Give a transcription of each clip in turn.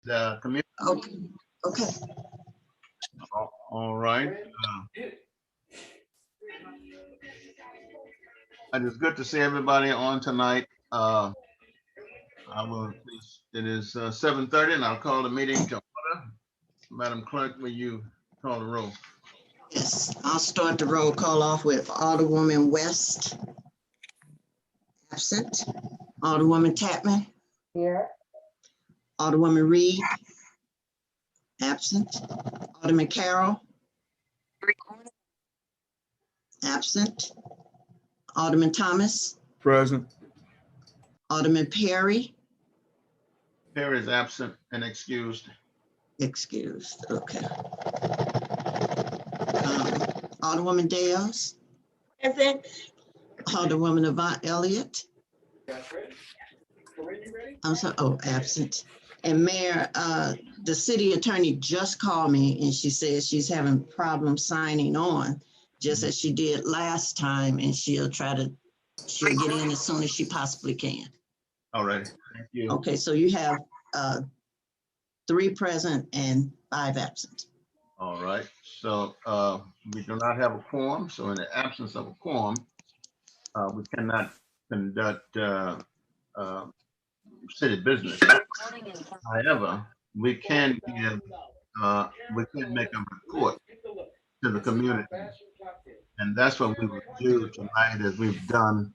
the community. Okay. Okay. All right. It is good to see everybody on tonight. It is 7:30 and I'll call the meeting to order. Madam Clerk, will you call the roll? Yes, I'll start the roll call off with Alderwoman West. Absent. Alderwoman Tapman. Here. Alderwoman Reed. Absent. Alderman Carroll. Absent. Alderman Thomas. Present. Alderman Perry. Perry is absent and excused. Excused. Okay. Alderwoman Dales. Present. Alderwoman Avant Elliott. I'm sorry. Oh, absent. And Mayor, the city attorney just called me and she says she's having problems signing on, just as she did last time, and she'll get in as soon as she possibly can. All right. Thank you. Okay, so you have 3 present and 5 absent. All right. So we do not have a quorum. So in the absence of a quorum, we cannot conduct city business. However, we can make a report to the community. And that's what we will do tonight, as we've done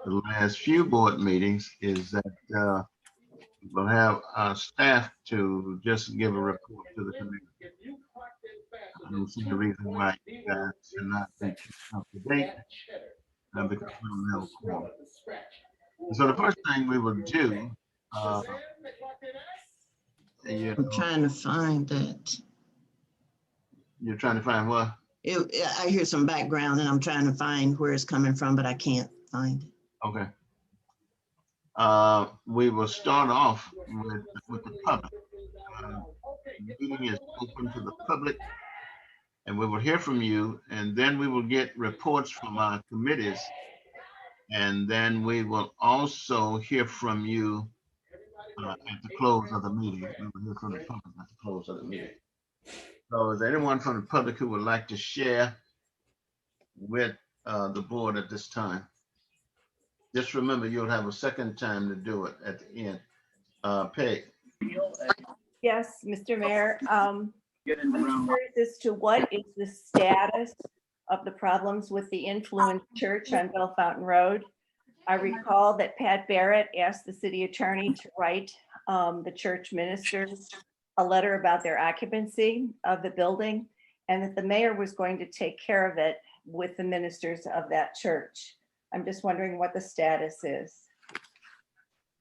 the last few board meetings, is that we'll have our staff to just give a report to the community. I don't see the reason why you guys should not be up to date, because we don't have a quorum. So the first thing we will do, I'm trying to find that. You're trying to find what? I hear some background and I'm trying to find where it's coming from, but I can't find it. Okay. We will start off with the public. The meeting is open to the public, and we will hear from you, and then we will get reports from our committees, and then we will also hear from you at the close of the meeting. We will hear from the public at the close of the meeting. So is there anyone from the public who would like to share with the board at this time? Just remember, you'll have a second time to do it at the end. Peg. Yes, Mr. Mayor. I'm curious as to what is the status of the problems with the Influence Church on Bellefontaine Road. I recall that Pat Barrett asked the city attorney to write the church ministers a letter about their occupancy of the building, and that the mayor was going to take care of it with the ministers of that church. I'm just wondering what the status is.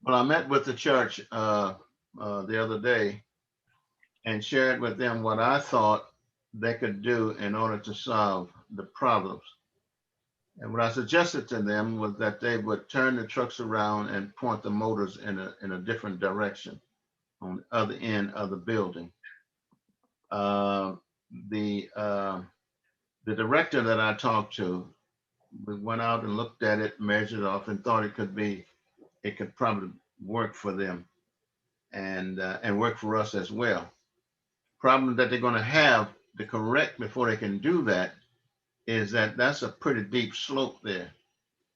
Well, I met with the church the other day and shared with them what I thought they could do in order to solve the problems. And what I suggested to them was that they would turn the trucks around and point the motors in a different direction on the other end of the building. The director that I talked to, we went out and looked at it, measured off, and thought it could probably work for them and work for us as well. Problem that they're going to have to correct before they can do that is that that's a pretty deep slope there.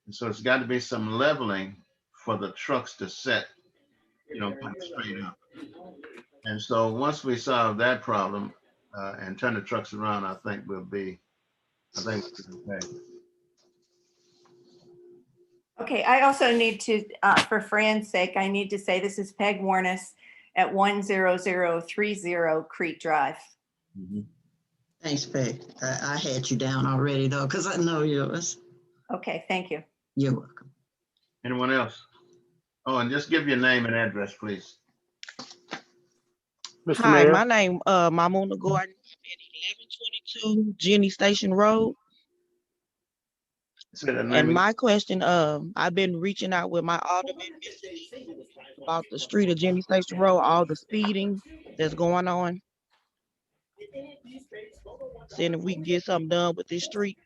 And so it's got to be some leveling for the trucks to set, kind of straight up. And so once we solve that problem and turn the trucks around, I think we'll be okay. Okay, I also need to, for Fran's sake, I need to say this is Peg Warnes at 10030 Crete Drive. Mm-hmm. Thanks, Peg. I had you down already, though, because I know yours. Okay, thank you. You're welcome. Anyone else? Oh, and just give your name and address, please. Mr. Hi, Mayor. My name Mamuna Gordon at 1122 Jenny Station Road. And my question, I've been reaching out with my alderman about the street of Jenny Station Road, all the speeding that's going on. Seeing if we can get something done with this street.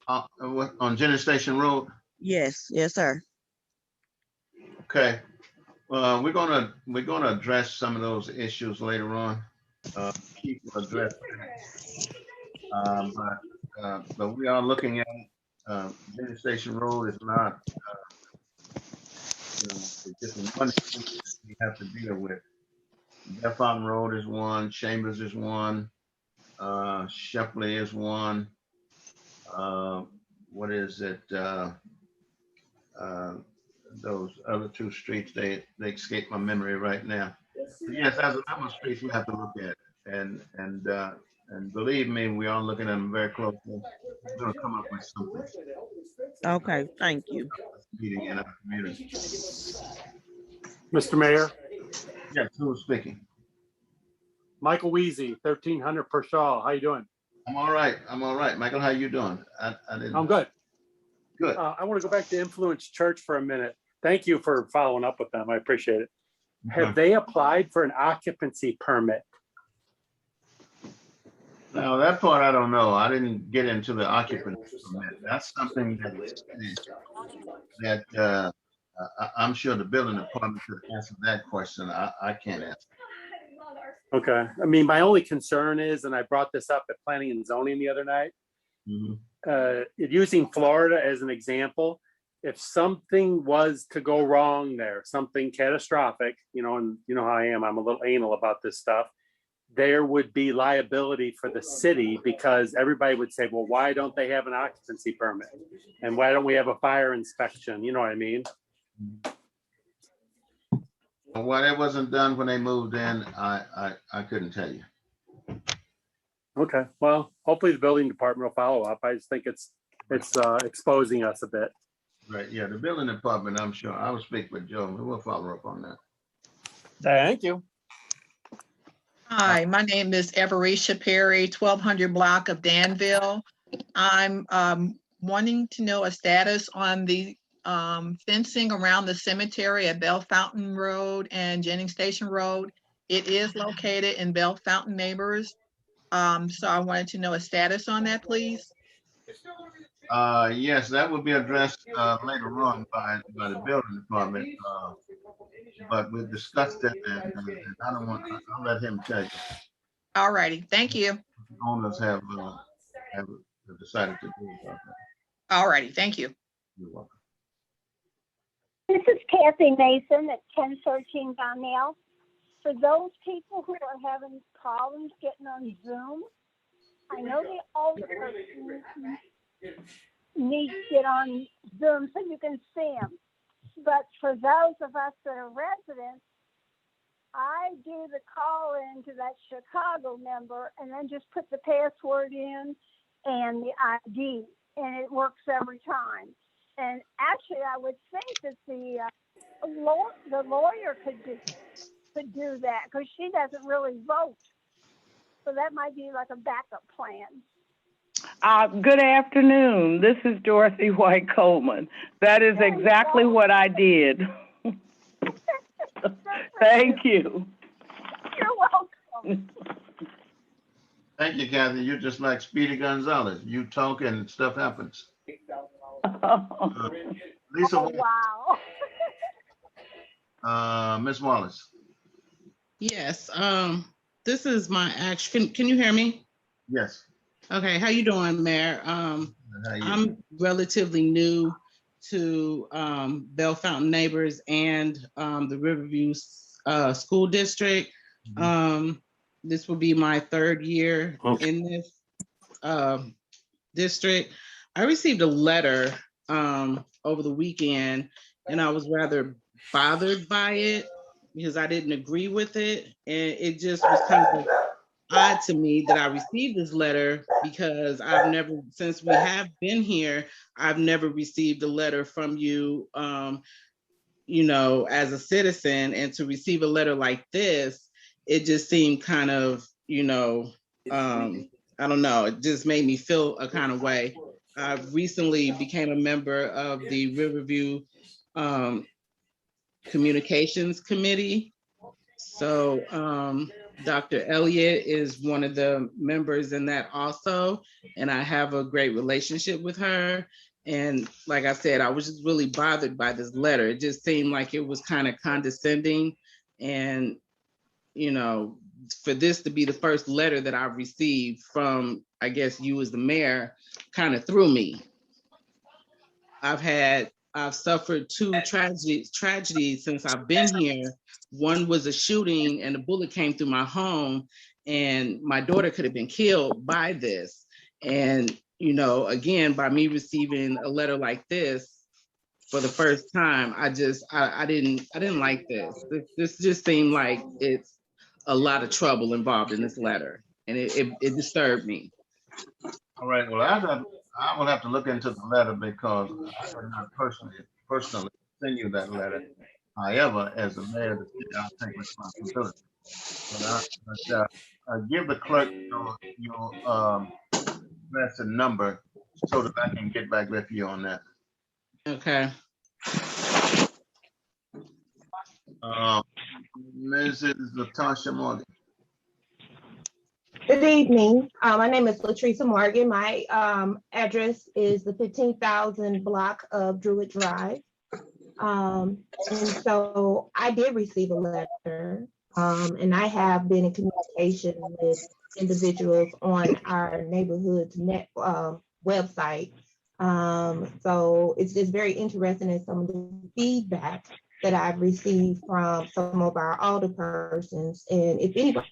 On Jenny Station Road? Yes, sir. Okay. We're gonna address some of those issues later on. Keith will address but we are looking at Jenny Station Road is not it's just one street that we have to deal with. Bellefontaine Road is one, Chambers is one, Shepley is one. What is it? Those other two streets, they escape my memory right now. But yes, there's a number of streets we have to look at, and believe me, we are looking at them very closely. We're going to come up with something. Okay, thank you. Meeting in our community. Mr. Mayor, Yes, who's speaking? Michael Weezy, 1300 per Shaw. How you doing? I'm all right. I'm all right. Michael, how you doing? I didn't. I'm good. Good. I want to go back to Influence Church for a minute. Thank you for following up with them. I appreciate it. Have they applied for an occupancy permit? Now that part I don't know. I didn't get into the occupancy permit. That's something that I'm sure the building department could answer that question. I can't answer. Okay. I mean, my only concern is, and I brought this up at Planning and Zoning the other night, using Florida as an example, if something was to go wrong there, something catastrophic, and you know how I am, I'm a little anal about this stuff, there would be liability for the city because everybody would say, well, why don't they have an occupancy permit? And why don't we have a fire inspection? You know what I mean? Well, that wasn't done when they moved in. I couldn't tell you. Okay. Well, hopefully the building department will follow up. I just think it's exposing us a bit. Right. Yeah. The building department, I'm sure. I will speak with Joe. We'll follow up on that. Thank you. Hi, my name is Everisha Perry, 1200 block of Danville. I'm wanting to know a status on the fencing around the cemetery at Bellefontaine Road and Jennings Station Road. It is located in Bellefontaine Neighbors. So I wanted to know a status on that, please. Yes, that will be addressed later on by the building department. But we've discussed it, and I'll let him tell you. All righty, thank you. The owners have decided to do about that. All righty, thank you. You're welcome. This is Kathy Mason at 1013 Donnell. For those people who are having problems getting on Zoom, I know the older need to get on Zoom so you can see them. But for those of us that are residents, I do the call in to that Chicago number and then just put the password in and the ID, and it works every time. And actually, I would think that the lawyer could do that because she doesn't really vote. So that might be like a backup plan. Good afternoon. This is Dorothy White Coleman. That is exactly what I did. Thank you. You're welcome. Thank you, Kathy. You're just like Speedy Gonzalez. You talk and stuff happens. Lisa, Wow. Miss Wallace. Yes. This is my action. Can you hear me? Yes. Okay. How you doing, Mayor? I'm relatively new to Bellefontaine Neighbors and the Riverview School District. This will be my third year in this district. I received a letter over the weekend, and I was rather bothered by it because I didn't agree with it. And it just was kind of odd to me that I received this letter because since we have been here, I've never received a letter from you, as a citizen. And to receive a letter like this, it just seemed kind of, I don't know, it just made me feel a kind of way. I recently became a member of the Riverview Communications Committee. So Dr. Elliott is one of the members in that also, and I have a great relationship with her. And like I said, I was just really bothered by this letter. It just seemed like it was kind of condescending. And, you know, for this to be the first letter that I received from, I guess, you as the mayor, kind of threw me. I've suffered two tragedies since I've been here. One was a shooting and a bullet came through my home, and my daughter could have been killed by this. And, you know, again, by me receiving a letter like this for the first time, I didn't like this. This just seemed like it's a lot of trouble involved in this letter, and it disturbed me. All right, well, I will have to look into the letter because I did not personally send you that letter. However, as a mayor of the city, I'll take responsibility. But I give the clerk your address and number so that I can get back with you on that. Okay. Mrs. Latasha Morgan. Good evening. My name is Latricia Morgan. My address is the 15,000 block of Druid Drive. And so I did receive a letter, and I have been in communication with individuals on our neighborhood's website. So it's just very interesting in some of the feedback that I've received from some of our alderpersons. And if anybody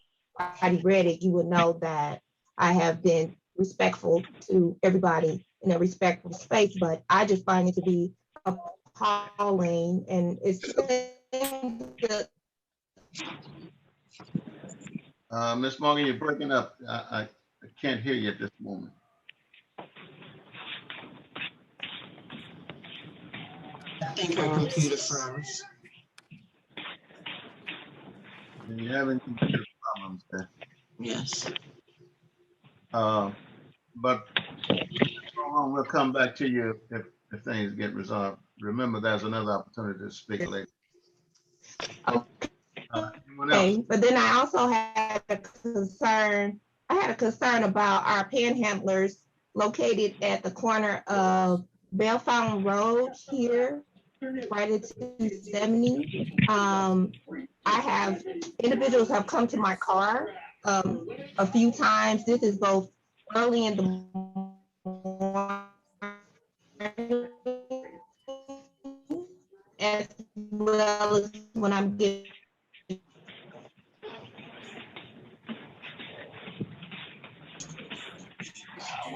read it, you would know that I have been respectful to everybody in a respectful space, but I just find it to be appalling. And it's Ms. Morgan, you're breaking up. I can't hear you at this moment. I think her computer froze. You having computer problems there? Yes. But we'll come back to you if things get resolved. Remember, there's another opportunity to speak later. Okay, but then I also had a concern. I had a concern about our panhandlers located at the corner of Bellefontaine Road here, right at 270. I have individuals have come to my car a few times. This is both early in the morning as well as when I'm getting.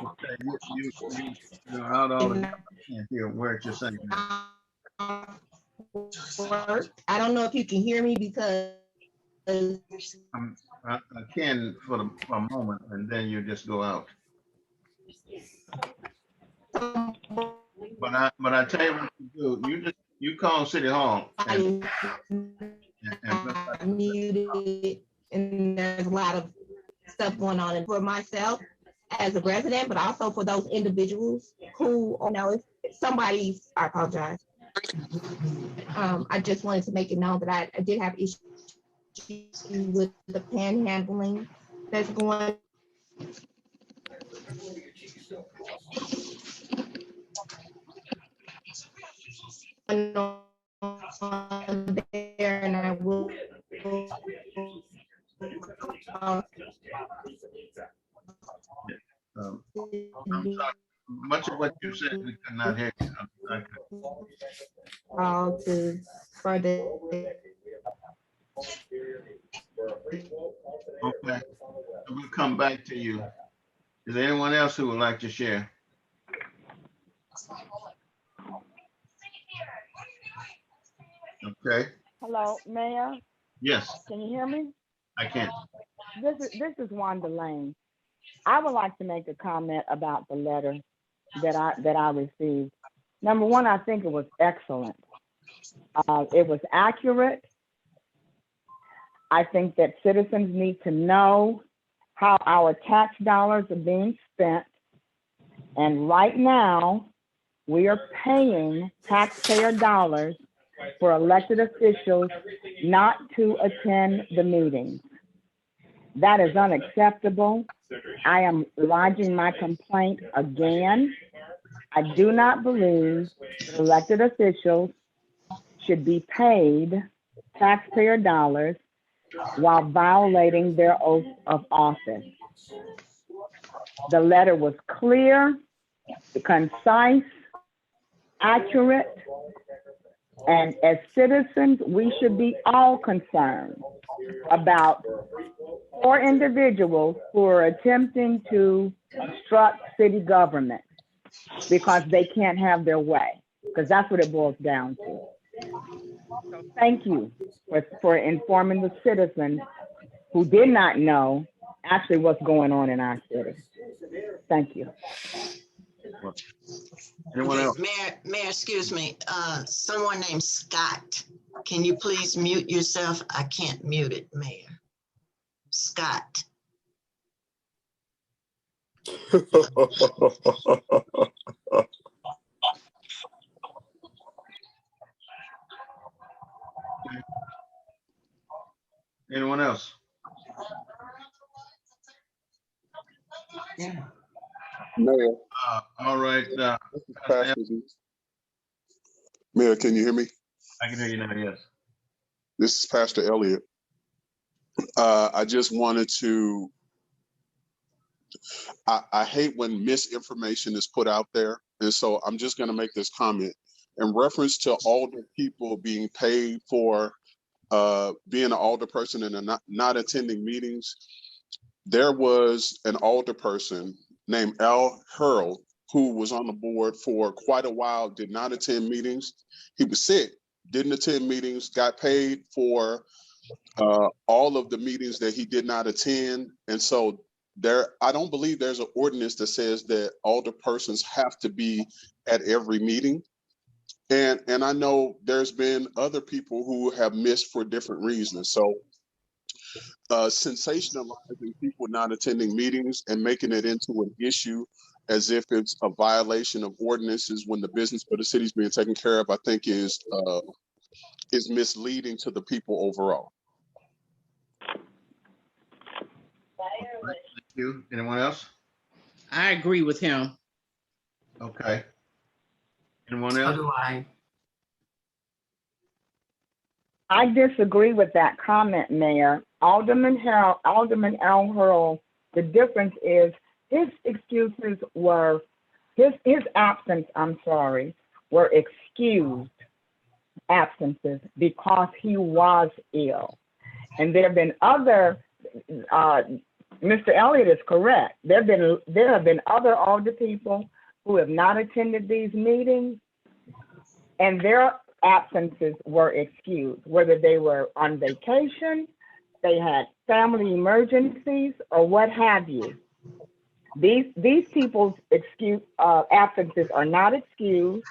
Okay, you're out all the time. I can't hear a word you're saying. I don't know if you can hear me because I can for a moment, and then you just go out. But I tell you what you do. You call City Hall. And muted, and there's a lot of stuff going on. And for myself as a resident, but also for those individuals who, you know, if somebody's, I apologize. I just wanted to make it known that I did have issues with the panhandling that's going on there, and I will. I'm sorry. Much of what you said we could not hear you. To further. Okay, we'll come back to you. Is there anyone else who would like to share? Okay. Hello, Mayor. Yes, Can you hear me? I can. This is Wanda Lane. I would like to make a comment about the letter that I received. Number one, I think it was excellent. It was accurate. I think that citizens need to know how our tax dollars are being spent. And right now, we are paying taxpayer dollars for elected officials not to attend the meetings. That is unacceptable. I am lodging my complaint again. I do not believe that elected officials should be paid taxpayer dollars while violating their oath of office. The letter was clear, concise, accurate, and as citizens, we should be all concerned about 4 individuals who are attempting to obstruct city government because they can't have their way, because that's what it boils down to. So thank you for informing the citizens who did not know actually what's going on in our city. Thank you. Anyone else? Mayor, excuse me, someone named Scott. Can you please mute yourself? I can't mute it, Mayor. Scott. Anyone else? Yeah. Mayor, All right. this is Pastor D. Mayor, can you hear me? I can hear you now, yes. This is Pastor Elliott. I just wanted to, I hate when misinformation is put out there. And so I'm just going to make this comment in reference to older people being paid for being an older person and not attending meetings. There was an older person named Al Hurl who was on the board for quite a while, did not attend meetings. He was sick, didn't attend meetings, got paid for all of the meetings that he did not attend. And so I don't believe there's an ordinance that says that older persons have to be at every meeting. And I know there's been other people who have missed for different reasons. So sensationalizing people not attending meetings and making it into an issue as if it's a violation of ordinances when the business of the city is being taken care of, I think is misleading to the people overall. Thank you. Anyone else? I agree with him. Okay. Anyone else? So do I. I disagree with that comment, Mayor. Alderman Al Hurl, the difference is his excuses were, his absence, were excused absences because he was ill. And there have been other, Mr. Elliott is correct. There have been other older people who have not attended these meetings, and their absences were excused, whether they were on vacation, they had family emergencies, or what have you. These people's absences are not excused.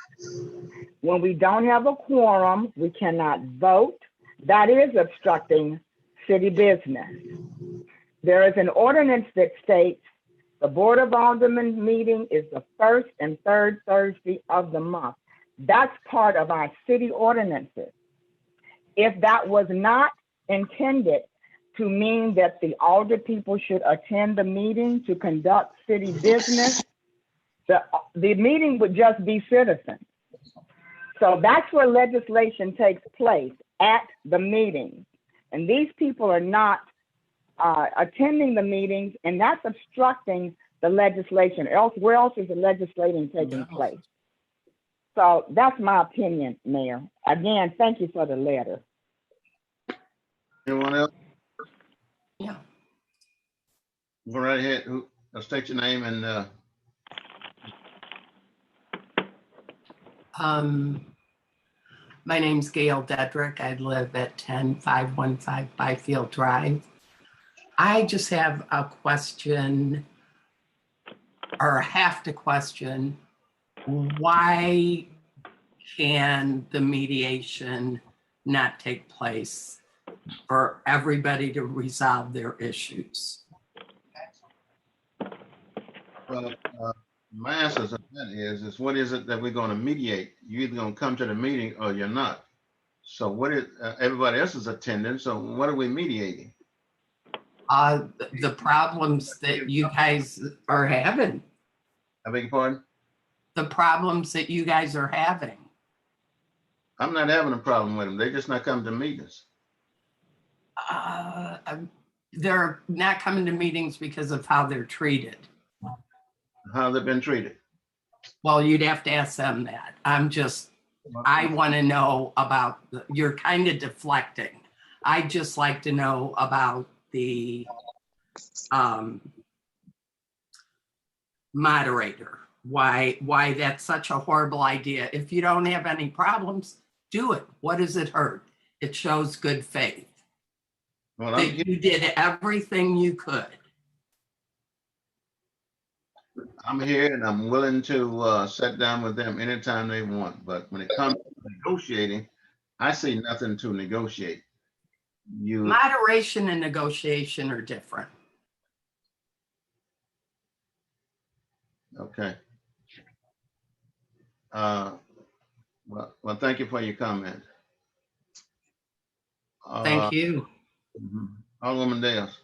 When we don't have a quorum, we cannot vote. That is obstructing city business. There is an ordinance that states the Board of Aldermen meeting is the first and third Thursday of the month. That's part of our city ordinances. If that was not intended to mean that the older people should attend the meeting to conduct city business, the meeting would just be citizens. So that's where legislation takes place, at the meetings. And these people are not attending the meetings, and that's obstructing the legislation. Where else is the legislating taking place? So that's my opinion, Mayor. Again, thank you for the letter. Anyone else? Yeah. Go right ahead. State your name and my name's Gail Dedrick. I live at 10515 Byfield Drive. I just have a question, or have to question, why can the mediation not take place for everybody to resolve their issues? well, my answer to that is what is it that we're going to mediate? You're either going to come to the meeting or you're not. So what is everybody else is attending? So what are we mediating? The problems that you guys are having. I beg your pardon? the problems that you guys are having. I'm not having a problem with them. They just not coming to meetings. They're not coming to meetings because of how they're treated. How they've been treated. Well, you'd have to ask them that. I want to know about, you're kind of deflecting. I'd just like to know about the moderator, why that's such a horrible idea. If you don't have any problems, do it. What does it hurt? It shows good faith. Well, that you did everything you could. I'm here and I'm willing to sit down with them anytime they want. But when it comes to negotiating, I see nothing to negotiate. Moderation and negotiation are different. Okay. Well, thank you for your comment. Thank you. Alderwoman Dales.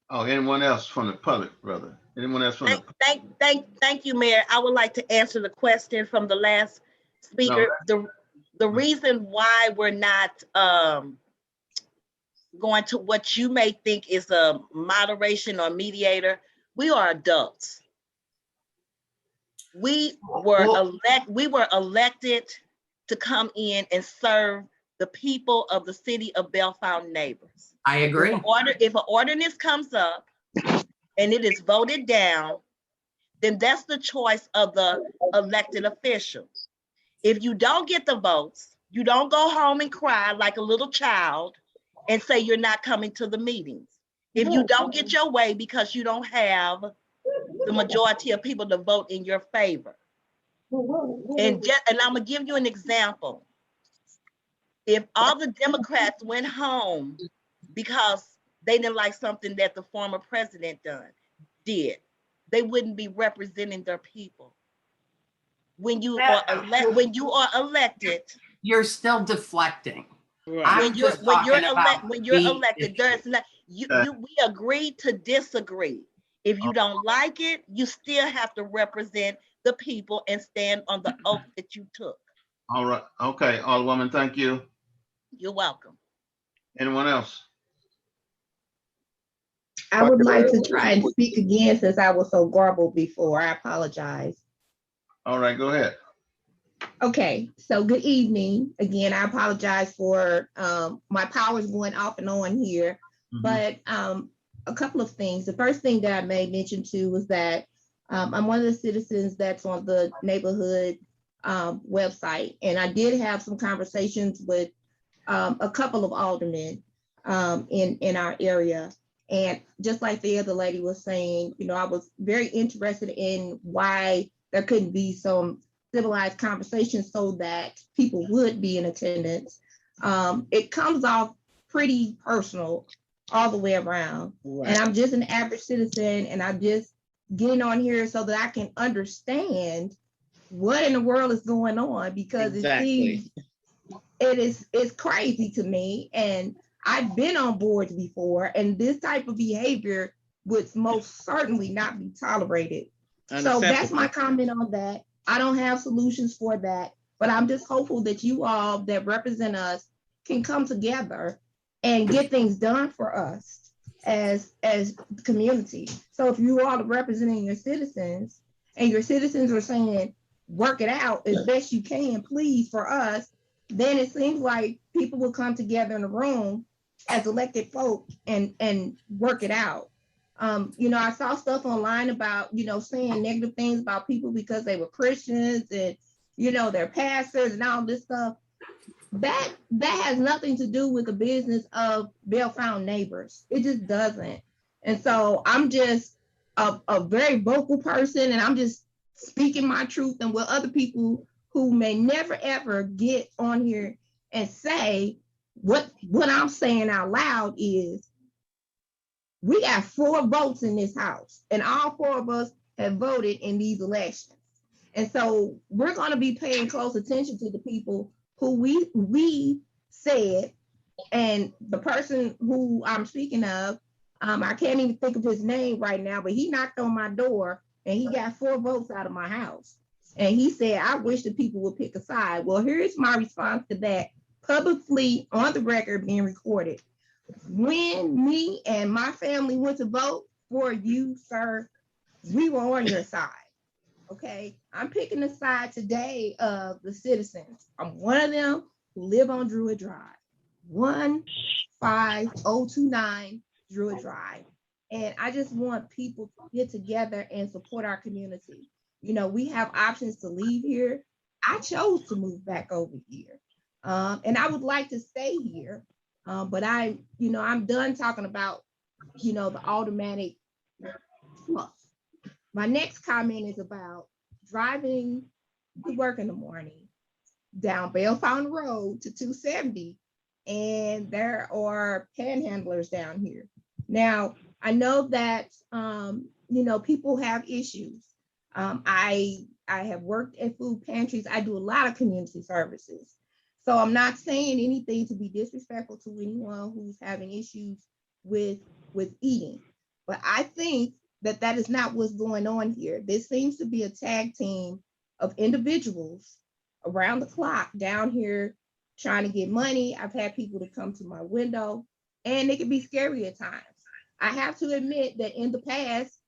Oh, anyone else from the public, brother? Anyone else from the Thank you, Mayor. I would like to answer the question from the last speaker. No. The reason why we're not going to what you may think is a moderation or mediator, we are adults. We were elected to come in and serve the people of the city of Bellefontaine Neighbors. I agree. If an ordinance comes up and it is voted down, then that's the choice of the elected official. If you don't get the votes, you don't go home and cry like a little child and say you're not coming to the meetings. If you don't get your way because you don't have the majority of people to vote in your favor. And I'm gonna give you an example. If all the Democrats went home because they didn't like something that the former president did, they wouldn't be representing their people. When you are elected, you're still deflecting. Right. When you're elected, there's not we agree to disagree. If you don't like it, you still have to represent the people and stand on the oath that you took. All right. Okay, Alderwoman, thank you. You're welcome. Anyone else? I would like to try and speak again since I was so garbled before. I apologize. All right, go ahead. Okay, so good evening. Again, I apologize for my powers going off and on here, but a couple of things. The first thing that I made mention to was that I'm one of the citizens that's on the neighborhood website, and I did have some conversations with a couple of aldermen in our area. And just like the other lady was saying, you know, I was very interested in why there couldn't be some civilized conversation so that people would be in attendance. It comes off pretty personal all the way around. Right. And I'm just an average citizen, and I'm just getting on here so that I can understand what in the world is going on, because it's crazy to me. And I've been on boards before, and this type of behavior would most certainly not be tolerated. So that's my comment on that. I don't have solutions for that, but I'm just hopeful that you all that represent us can come together and get things done for us as the community. So if you all are representing your citizens and your citizens are saying, work it out as best you can, please, for us, then it seems like people will come together in a room as elected folk and work it out. You know, I saw stuff online about, you know, saying negative things about people because they were Christians and, you know, they're pastors and all this stuff. That has nothing to do with the business of Bellefontaine Neighbors. It just doesn't. And so I'm just a very vocal person, and I'm just speaking my truth, and with other people who may never ever get on here and say what I'm saying out loud is, we got 4 votes in this house, and all 4 of us have voted in these elections. And so we're going to be paying close attention to the people who we said, and the person who I'm speaking of, I can't even think of his name right now, but he knocked on my door and he got 4 votes out of my house. And he said, I wish the people would pick a side. Well, here's my response to that, publicly on the record being recorded. When me and my family went to vote for you, sir, we were on your side. Okay, I'm picking the side today of the citizens. I'm one of them who live on Druid Drive, 15029 Druid Drive. And I just want people to get together and support our community. You know, we have options to leave here. I chose to move back over here. And I would like to stay here. But I'm done talking about, the automatic fluff. My next comment is about driving to work in the morning down Bellefontaine Road to 270, and there are panhandlers down here. Now, I know that, people have issues. I have worked at food pantries. I do a lot of community services. So I'm not saying anything to be disrespectful to anyone who's having issues with eating, but I think that is not what's going on here. This seems to be a tag team of individuals around the clock down here trying to get money. I've had people to come to my window, and it can be scary at times. I have to admit that in the past,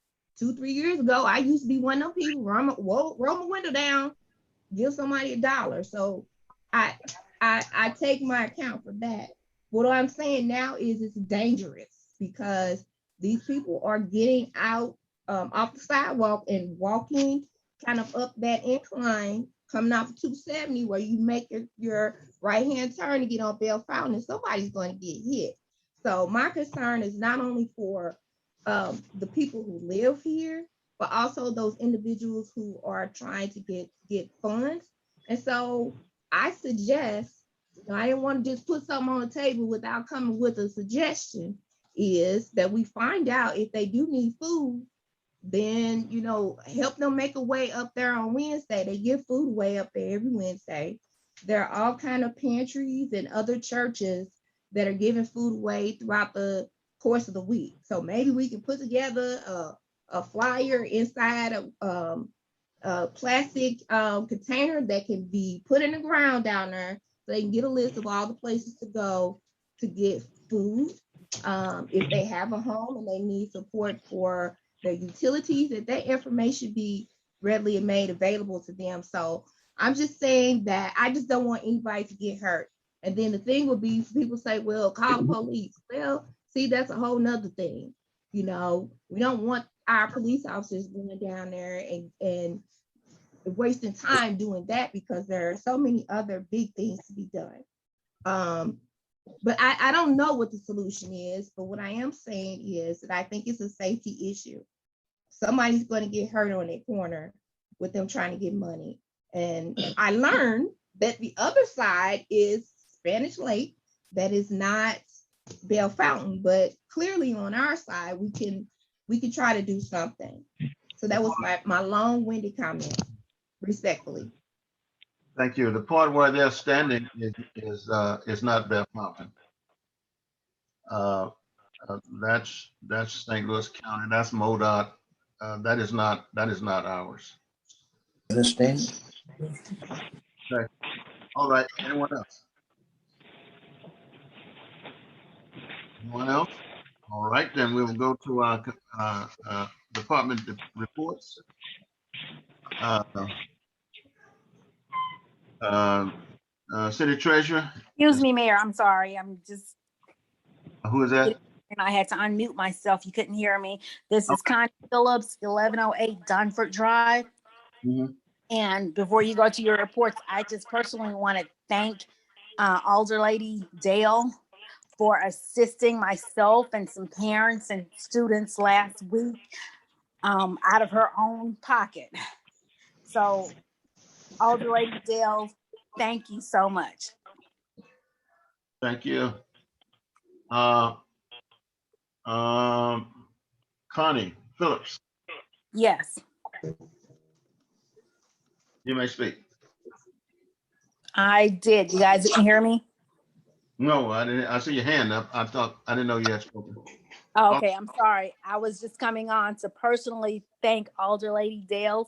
2-3 years ago, I used to be one of them people, roll my window down, give somebody $1. So I take my account for that. What I'm saying now is it's dangerous because these people are getting out off the sidewalk and walking kind of up that incline, coming off of 270, where you make your right-hand turn to get on Bellefontaine, and somebody's going to get hit. So my concern is not only for the people who live here, but also those individuals who are trying to get funds. And so I suggest, I didn't want to just put something on the table without coming with a suggestion, is that we find out if they do need food, then, help them make a way up there on Wednesday. They give food away up there every Wednesday. There are all kind of pantries and other churches that are giving food away throughout the course of the week. So maybe we can put together a flyer inside a plastic container that can be put in the ground down there, so they can get a list of all the places to go to get food. If they have a home and they need support for their utilities, that information be readily made available to them. So I'm just saying that I just don't want anybody to get hurt. And then the thing would be, people say, well, call the police. Well, see, that's a whole nother thing. We don't want our police officers going down there and wasting time doing that, because there are so many other big things to be done. But I don't know what the solution is, but what I am saying is that I think it's a safety issue. Somebody's going to get hurt on that corner with them trying to get money. And I learned that the other side is Spanish Lake. That is not Bellefontaine, but clearly on our side, we can try to do something. So that was my long-winded comment, respectfully. Thank you. The part where they're standing is not Bellefontaine. That's St. Louis County. That's MoDOT. That is not ours. Understand? Okay. All right. Anyone else? Anyone else? All right, then we will go to our department reports. City Treasurer. Excuse me, Mayor. I'm sorry. I'm just. Who is that? And I had to unmute myself. You couldn't hear me. This is Connie Phillips, 1108 Dunford Drive. Mm-hmm. And before you go to your reports, I just personally want to thank Alder Lady Dale for assisting myself and some parents and students last week out of her own pocket. So, Alder Lady Dale, thank you so much. Thank you. Connie Phillips. Yes. You may speak. I did. You guys didn't hear me? No, I didn't. I see your hand up. I didn't know you had spoken. Okay, I'm sorry. I was just coming on to personally thank Alder Lady Dales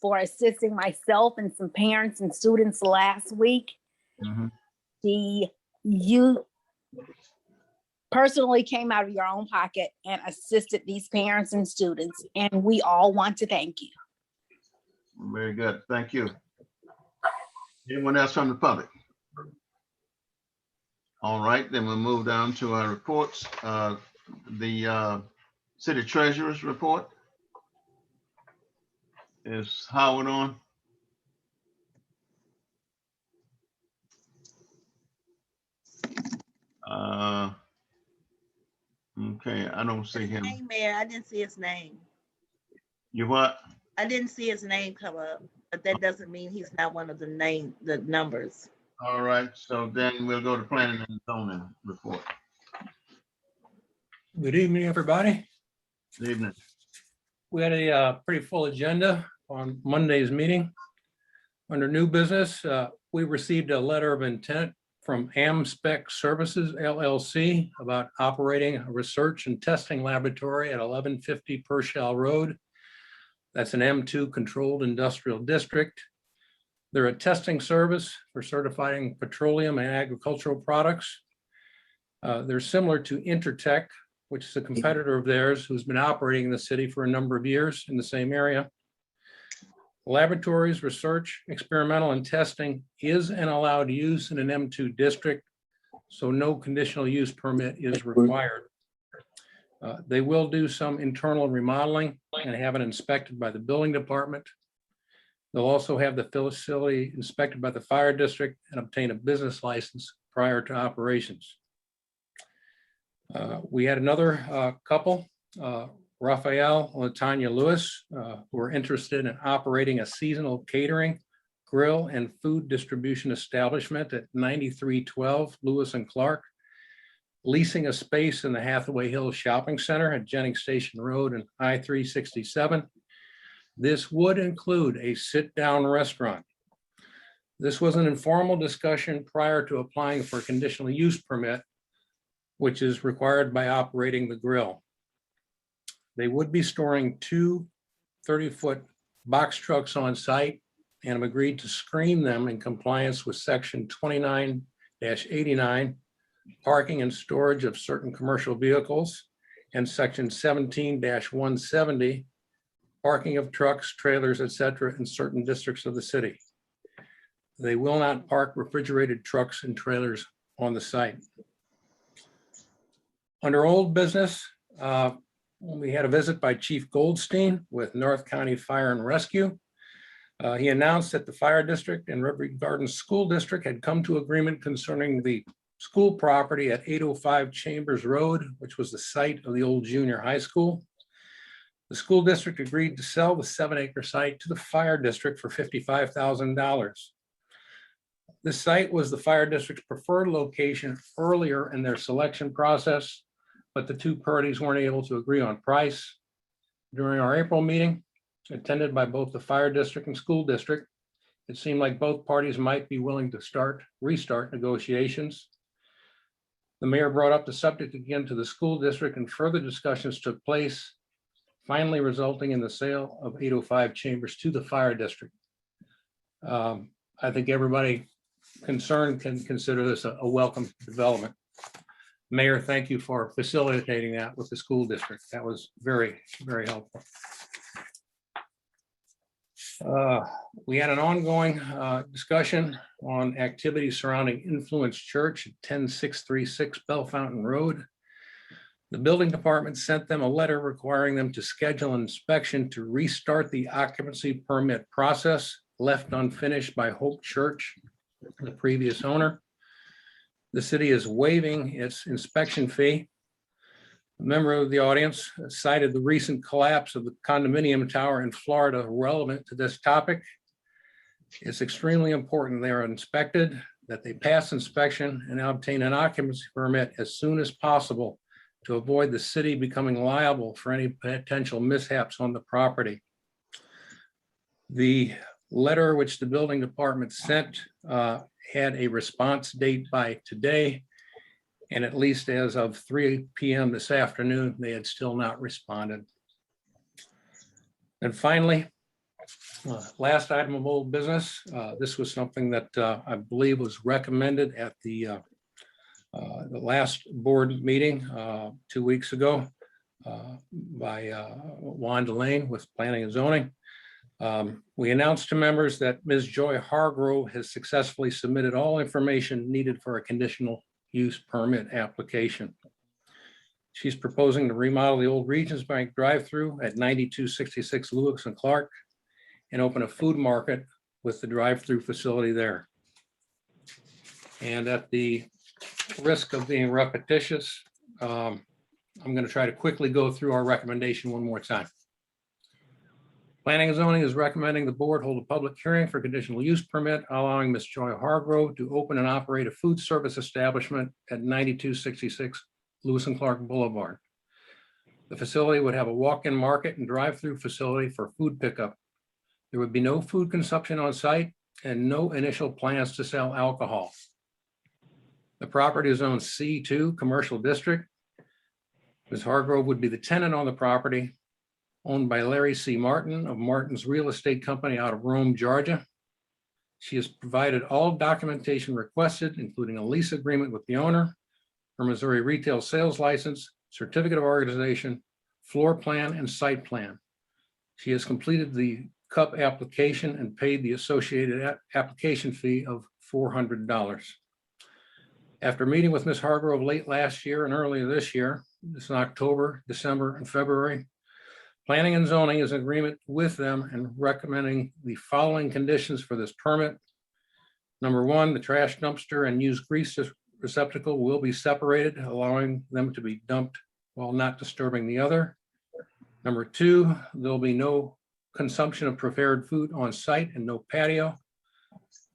for assisting myself and some parents and students last week. You personally came out of your own pocket and assisted these parents and students, and we all want to thank you. Very good. Thank you. Anyone else from the public? All right, then we'll move down to our reports. The city treasurer's report. Is Howard on? Okay, I don't see him. Hey, Mayor, I didn't see his name. You what? I didn't see his name come up, but that doesn't mean he's not one of the numbers. All right, so then we'll go to planning and zoning report. Good evening, everybody. Good evening. We had a pretty full agenda on Monday's meeting. Under new business, we received a letter of intent from AmSpec Services LLC about operating a research and testing laboratory at 1150 Purcell Road. That's an M2 controlled industrial district. They're a testing service for certifying petroleum and agricultural products. They're similar to Intertech, which is a competitor of theirs who's been operating in the city for a number of years in the same area. Laboratories, research, experimental, and testing is an allowed use in an M2 district, so no conditional use permit is required. They will do some internal remodeling and have it inspected by the building department. They'll also have the facility inspected by the fire district and obtain a business license prior to operations. We had another couple, Raphael and Latanya Lewis, who were interested in operating a seasonal catering, grill, and food distribution establishment at 9312 Lewis and Clark, leasing a space in the Hathaway Hills Shopping Center at Jennings Station Road and I-367. This would include a sit-down restaurant. This was an informal discussion prior to applying for a conditional use permit, which is required by operating the grill. They would be storing two 30-foot box trucks on site and have agreed to screen them in compliance with section 29-89, parking and storage of certain commercial vehicles, and section 17-170, parking of trucks, trailers, etc. in certain districts of the city. They will not park refrigerated trucks and trailers on the site. Under old business, we had a visit by Chief Goldstein with North County Fire and Rescue. He announced that the fire district and River Gardens School District had come to agreement concerning the school property at 805 Chambers Road, which was the site of the old junior high school. The school district agreed to sell the 7-acre site to the fire district for $55,000. This site was the fire district's preferred location earlier in their selection process, but the two parties weren't able to agree on price. During our April meeting, attended by both the fire district and school district, it seemed like both parties might be willing to restart negotiations. The mayor brought up the subject again to the school district and further discussions took place, finally resulting in the sale of 805 Chambers to the fire district. I think everybody concerned can consider this a welcome development. Mayor, thank you for facilitating that with the school district. That was very, very helpful. We had an ongoing discussion on activities surrounding Influence Church at 10636 Bellefontaine Road. The building department sent them a letter requiring them to schedule an inspection to restart the occupancy permit process left unfinished by Hope Church, the previous owner. The city is waiving its inspection fee. A member of the audience cited the recent collapse of the condominium tower in Florida relevant to this topic. It's extremely important they are inspected, that they pass inspection and obtain an occupancy permit as soon as possible to avoid the city becoming liable for any potential mishaps on the property. The letter which the building department sent had a response date by today. And at least as of 3 p.m. this afternoon, they had still not responded. And finally, last item of old business, this was something that I believe was recommended at the last board meeting 2 weeks ago by Wanda Lane with Planning and Zoning. We announced to members that Ms. Joy Hargrove has successfully submitted all information needed for a conditional use permit application. She's proposing to remodel the old Regions Bank drive-through at 9266 Lewis and Clark and open a food market with the drive-through facility there. And at the risk of being repetitious, I'm going to try to quickly go through our recommendation one more time. Planning and Zoning is recommending the board hold a public hearing for conditional use permit allowing Ms. Joy Hargrove to open and operate a food service establishment at 9266 Lewis and Clark Boulevard. The facility would have a walk-in market and drive-through facility for food pickup. There would be no food consumption on site and no initial plans to sell alcohol. The property is zoned C2 Commercial District. Ms. Hargrove would be the tenant on the property, owned by Larry C. Martin of Martin's Real Estate Company out of Rome, Georgia. She has provided all documentation requested, including a lease agreement with the owner, her Missouri retail sales license, certificate of organization, floor plan, and site plan. She has completed the CUP application and paid the associated application fee of $400. After meeting with Ms. Hargrove late last year and earlier this year, this in October, December, and February, Planning and Zoning is in agreement with them and recommending the following conditions for this permit. Number one, the trash dumpster and used grease receptacle will be separated, allowing them to be dumped while not disturbing the other. Number two, there'll be no consumption of prepared food on site and no patio.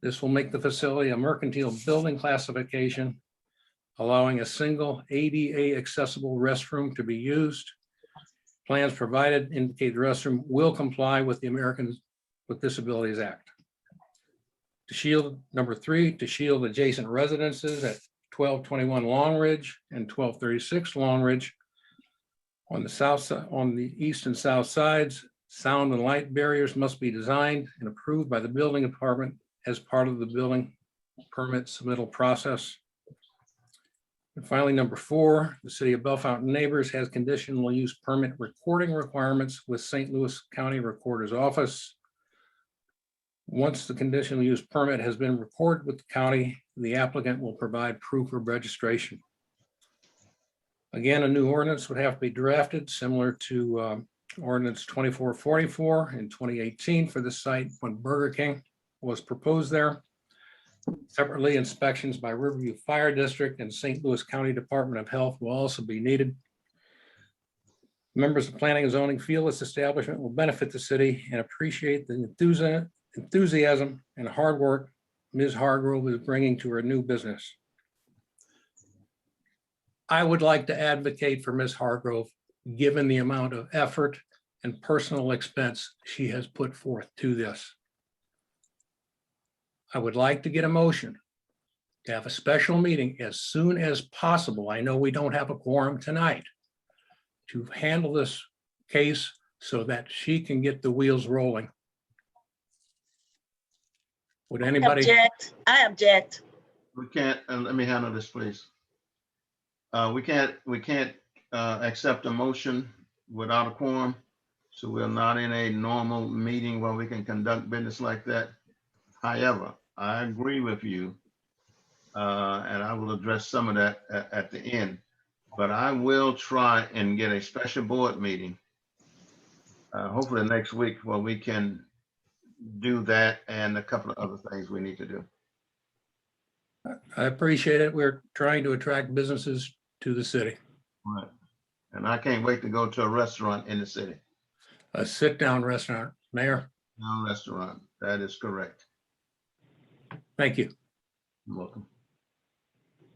This will make the facility a mercantile building classification, allowing a single ADA accessible restroom to be used. Plans provided indicate the restroom will comply with the Americans with Disabilities Act. To shield, number three, to shield adjacent residences at 1221 Long Ridge and 1236 Long Ridge. On the south side, on the east and south sides, sound and light barriers must be designed and approved by the building department as part of the building permit submittal process. And finally, number four, the city of Bellefontaine Neighbors has conditional use permit recording requirements with St. Louis County Recorder's Office. Once the conditional use permit has been recorded with the county, the applicant will provide proof of registration. Again, a new ordinance would have to be drafted similar to ordinance 2444 in 2018 for the site when Burger King was proposed there. Separately, inspections by Riverview Fire District and St. Louis County Department of Health will also be needed. Members of Planning and Zoning feel this establishment will benefit the city and appreciate the enthusiasm and hard work Ms. Hargrove is bringing to her new business. I would like to advocate for Ms. Hargrove, given the amount of effort and personal expense she has put forth to this. I would like to get a motion to have a special meeting as soon as possible. I know we don't have a quorum tonight to handle this case so that she can get the wheels rolling. Would anybody? I object. We can't, let me handle this, please. We can't accept a motion without a quorum. So we're not in a normal meeting where we can conduct business like that. However, I agree with you, and I will address some of that at the end, but I will try and get a special board meeting, hopefully next week, where we can do that and a couple of other things we need to do. I appreciate it. We're trying to attract businesses to the city. Right. And I can't wait to go to a restaurant in the city. A sit-down restaurant, Mayor. No restaurant. That is correct. Thank you. You're welcome.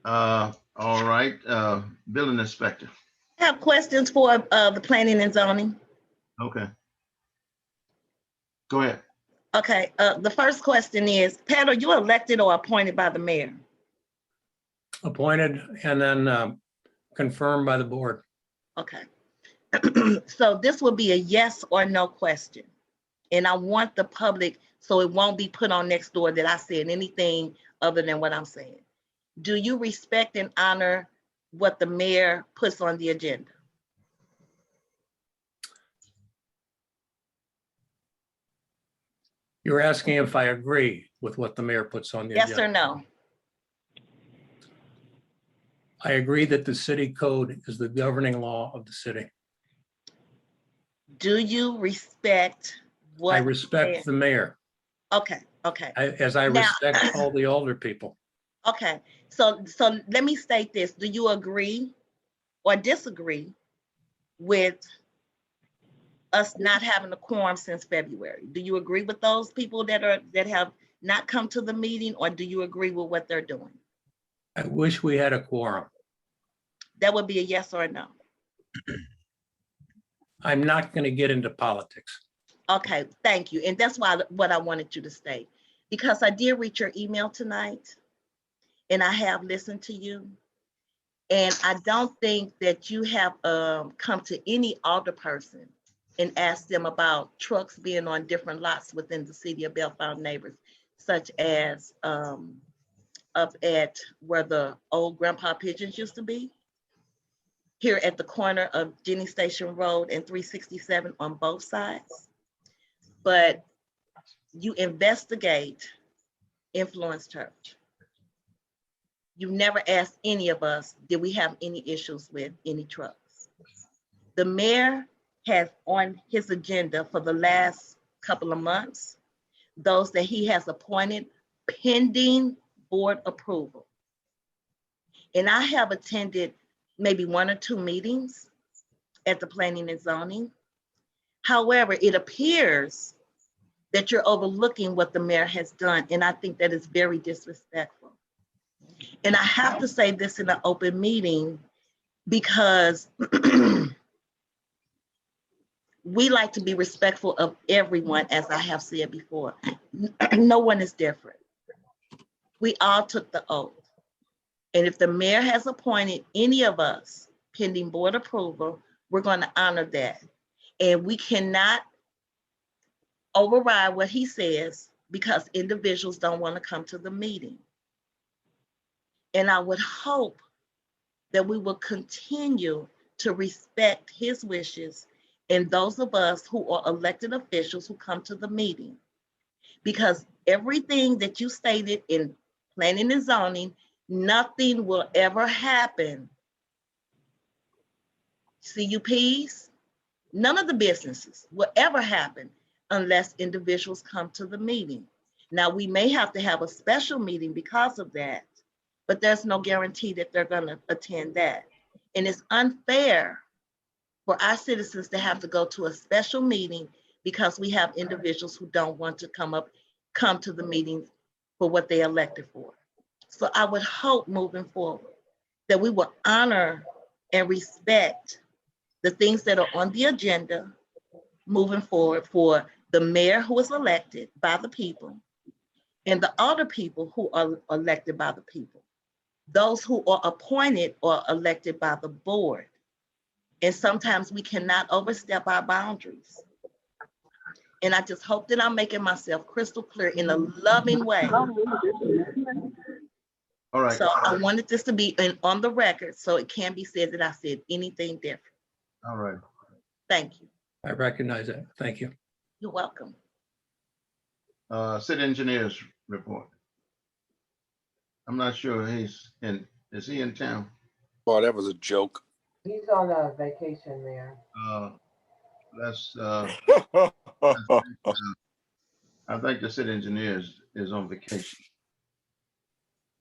All right, building inspector. I have questions for the planning and zoning. Okay. Go ahead. Okay, the first question is, Pat, are you elected or appointed by the mayor? appointed and then confirmed by the board. Okay. So this will be a yes or no question. And I want the public, so it won't be put on next door that I said anything other than what I'm saying. Do you respect and honor what the mayor puts on the agenda? You're asking if I agree with what the mayor puts on the Yes agenda. or no? I agree that the city code is the governing law of the city. Do you respect what? I respect the mayor, Okay, okay. as I Now- respect all the older people. Okay, so let me state this. Do you agree or disagree with us not having a quorum since February? Do you agree with those people that have not come to the meeting, or do you agree with what they're doing? I wish we had a quorum. That would be a yes or a no. I'm not going to get into politics. Okay, thank you. And that's what I wanted you to state, because I did read your email tonight and I have listened to you. And I don't think that you have come to any alder person and asked them about trucks being on different lots within the city of Bellefontaine Neighbors, such as up at where the old Grandpa Pigeons used to be, here at the corner of Jenny Station Road and 367 on both sides. But you investigate Influence Church. You never asked any of us, did we have any issues with any trucks? The mayor has on his agenda for the last couple of months, those that he has appointed pending board approval. And I have attended maybe 1 or 2 meetings at the Planning and Zoning. However, it appears that you're overlooking what the mayor has done, and I think that is very disrespectful. And I have to say this in an open meeting because we like to be respectful of everyone, as I have said before. No one is different. We all took the oath. And if the mayor has appointed any of us pending board approval, we're going to honor that. And we cannot override what he says because individuals don't want to come to the meeting. And I would hope that we will continue to respect his wishes and those of us who are elected officials who come to the meeting. Because everything that you stated in planning and zoning, nothing will ever happen. CUPs, none of the businesses will ever happen unless individuals come to the meeting. Now, we may have to have a special meeting because of that, but there's no guarantee that they're going to attend that. And it's unfair for our citizens to have to go to a special meeting because we have individuals who don't want to come to the meetings for what they elected for. So I would hope moving forward that we will honor and respect the things that are on the agenda moving forward for the mayor who is elected by the people and the other people who are elected by the people, those who are appointed or elected by the board. And sometimes we cannot overstep our boundaries. And I just hope that I'm making myself crystal clear in a loving way. All right. So I wanted this to be on the record so it can be said that I said anything different. All right. Thank you. I recognize that. Thank you. You're welcome. City engineers report. I'm not sure is he in town? Well, that was a joke. He's on a vacation there. I think the city engineer is on vacation.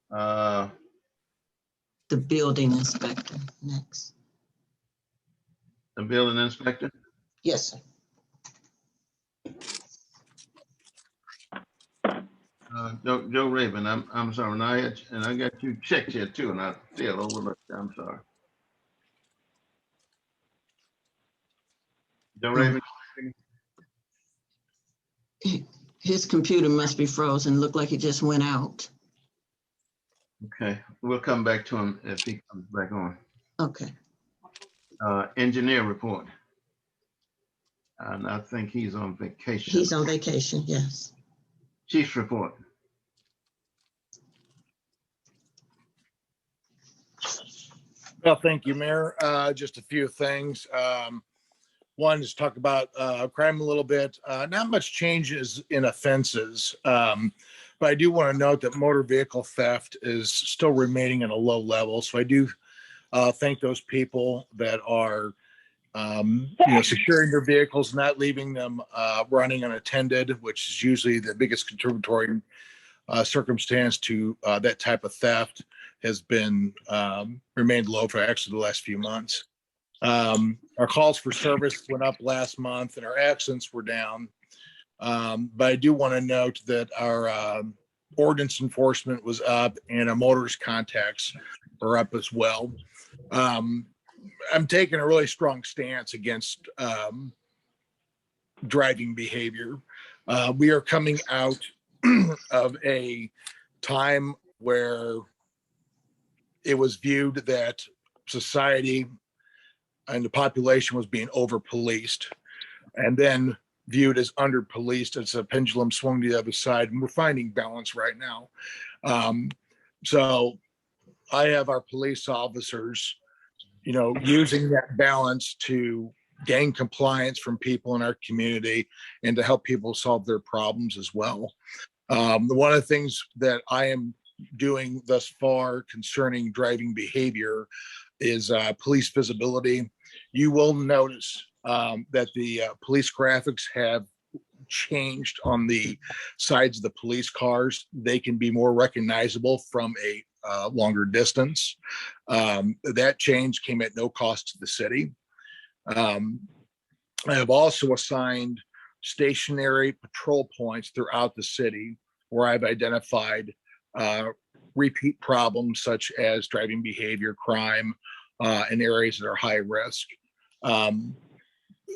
The building inspector next. The building inspector? Yes, sir. Joe Raven, I'm sorry, and I got you checked here too, and I still overlooked. I'm sorry. Joe Raven. His computer must be frozen. Looked like it just went out. Okay, we'll come back to him if he comes back on. Okay. Engineer report. And I think he's on vacation. He's on vacation, yes. Chief's report. Well, thank you, Mayor. Just a few things. One is talk about crime a little bit. Not much changes in offenses, but I do want to note that motor vehicle theft is still remaining at a low level. So I do thank those people that are securing their vehicles, not leaving them running unattended, which is usually the biggest contributory circumstance to that type of theft, has been remained low for actually the last few months. Our calls for service went up last month and our accidents were down. But I do want to note that our ordinance enforcement was up and our motorist contacts are up as well. I'm taking a really strong stance against driving behavior. We are coming out of a time where it was viewed that society and the population was being over-policed and then viewed as under-policed as a pendulum swung to the other side. And we're finding balance right now. So I have our police officers, using that balance to gain compliance from people in our community and to help people solve their problems as well. One of the things that I am doing thus far concerning driving behavior is police visibility. You will notice that the police graphics have changed on the sides of the police cars. They can be more recognizable from a longer distance. That change came at no cost to the city. I have also assigned stationary patrol points throughout the city where I've identified repeat problems such as driving behavior, crime, in areas that are high risk.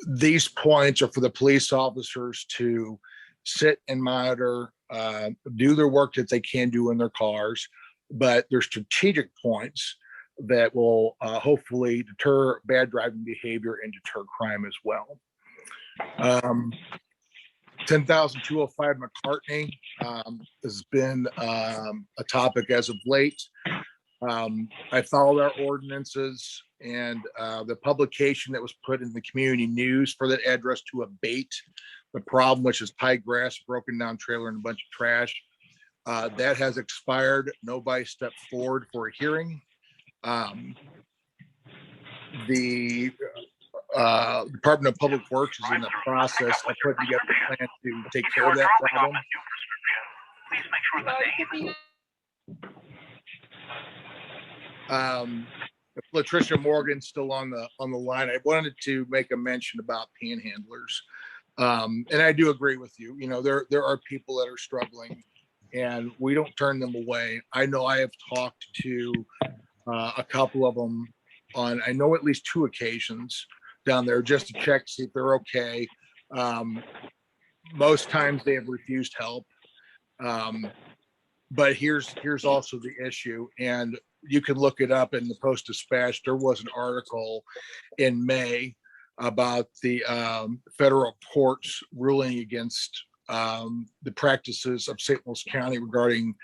These points are for the police officers to sit and monitor, do their work that they can do in their cars, but they're strategic points that will hopefully deter bad driving behavior and deter crime as well. 10,205 McCartney has been a topic as of late. I followed our ordinances and the publication that was put in the community news for that address to abate the problem, which is high grass, broken down trailer, and a bunch of trash. That has expired. Nobody stepped forward for a hearing. The Department of Public Works is in the process of putting together a plan to take care of that problem. Latricia Morgan's still on the line. I wanted to make a mention about panhandlers, and I do agree with you. There are people that are struggling, and we don't turn them away. I know I have talked to a couple of them on, I know, at least 2 occasions down there just to check to see if they're okay. Most times they have refused help. But here's also the issue, and you can look it up in the Post-Dispatch. There was an article in May about the federal courts ruling against the practices of St. Louis County regarding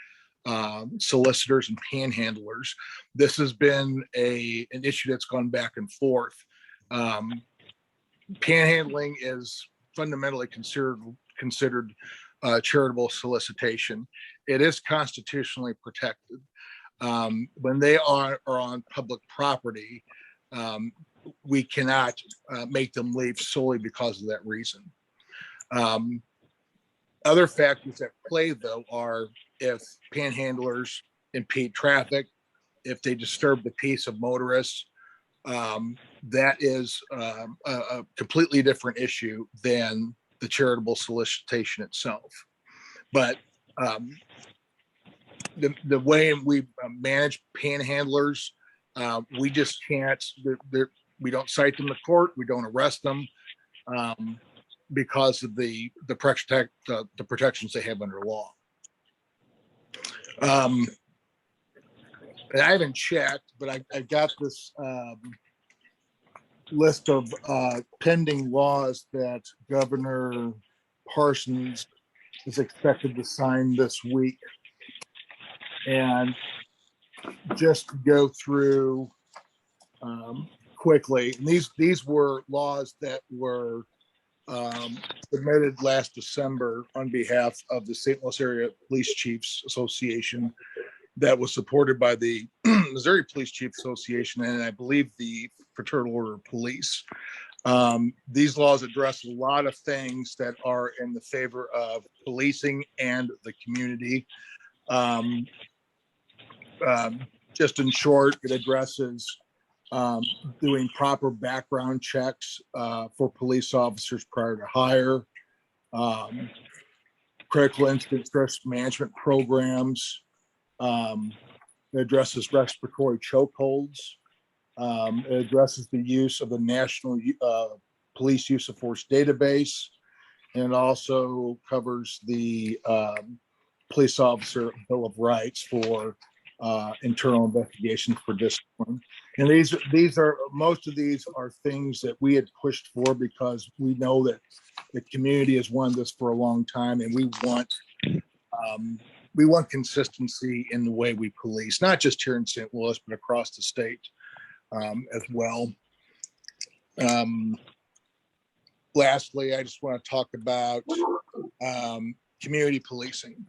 solicitors and panhandlers. This has been an issue that's gone back and forth. Panhandling is fundamentally considered charitable solicitation. It is constitutionally protected. When they are on public property, we cannot make them leave solely because of that reason. Other factors at play, though, are if panhandlers impede traffic, if they disturb the peace of motorists. That is a completely different issue than the charitable solicitation itself. But the way we manage panhandlers, we just can't. We don't cite them to court. We don't arrest them because of the protections they have under law. and I haven't checked, but I got this list of pending laws that Governor Parsons is expected to sign this week. And just to go through quickly, and these were laws that were submitted last December on behalf of the St. Louis Area Police Chiefs Association that was supported by the Missouri Police Chiefs Association and I believe the Fraternal Order of Police. These laws address a lot of things that are in the favor of policing and the community. Just in short, it addresses doing proper background checks for police officers prior to hire, critical incident stress management programs. It addresses respiratory chokeholds. It addresses the use of the National Police Use of Force database, and it also covers the police officer Bill of Rights for internal investigations for discipline. And most of these are things that we had pushed for because we know that the community has wanted this for a long time, and we want consistency in the way we police, not just here in St. Louis, but across the state as well. Lastly, I just want to talk about community policing.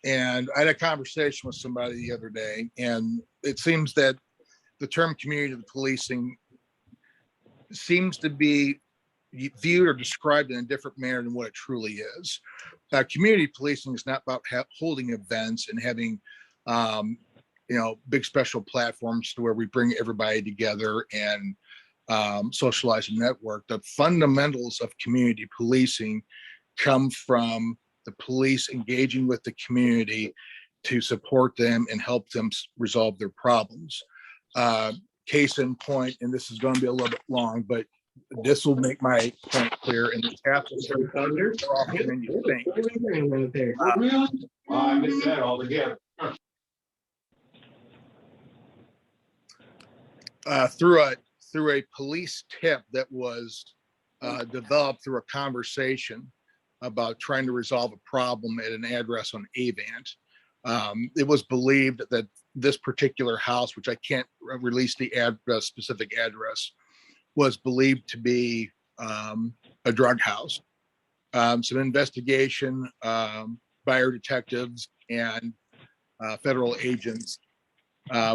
And I had a conversation with somebody the other day, and it seems that the term community policing seems to be viewed or described in a different manner than what it truly is. Community policing is not about holding events and having, big special platforms to where we bring everybody together and socialize and network. The fundamentals of community policing come from the police engaging with the community to support them and help them resolve their problems. Case in point, and this is going to be a little bit long, but this will make my point clear, and this happens more often than you think. I missed that altogether. Through a police tip that was developed through a conversation about trying to resolve a problem at an address on Avant. It was believed that this particular house, which I can't release the specific address, was believed to be a drug house. Some investigation by our detectives and federal agents,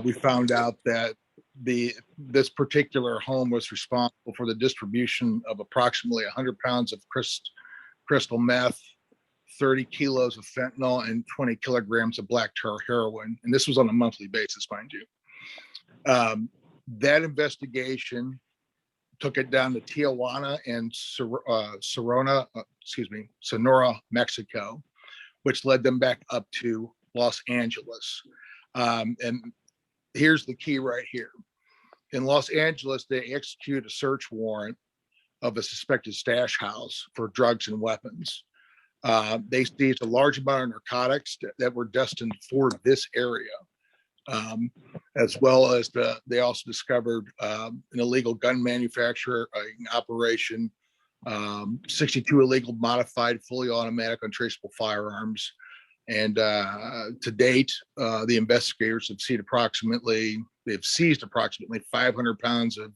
we found out that this particular home was responsible for the distribution of approximately 100 pounds of crystal meth, 30 kilos of fentanyl, and 20 kilograms of black tar heroin. And this was on a monthly basis, mind you. That investigation took it down to Tijuana and Sonora, Mexico, which led them back up to Los Angeles. And here's the key right here. In Los Angeles, they executed a search warrant of a suspected stash house for drugs and weapons. They seized a large amount of narcotics that were destined for this area, as well as they also discovered an illegal gun manufacturer operation, 62 illegal modified fully automatic untraceable firearms. And to date, the investigators have seized approximately 500 pounds of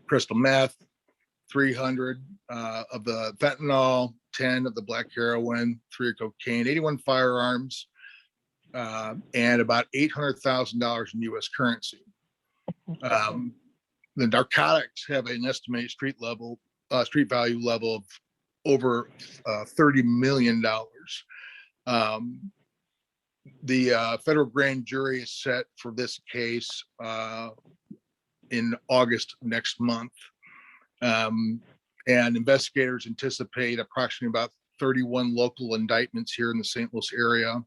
crystal meth, 300 of the fentanyl, 10 of the black heroin, 3 of cocaine, 81 firearms, and about $800,000 in U.S. currency. The narcotics have an estimated street value level of over $30 million. The federal grand jury is set for this case in August next month. And investigators anticipate approximately about 31 local indictments here in the St. Louis area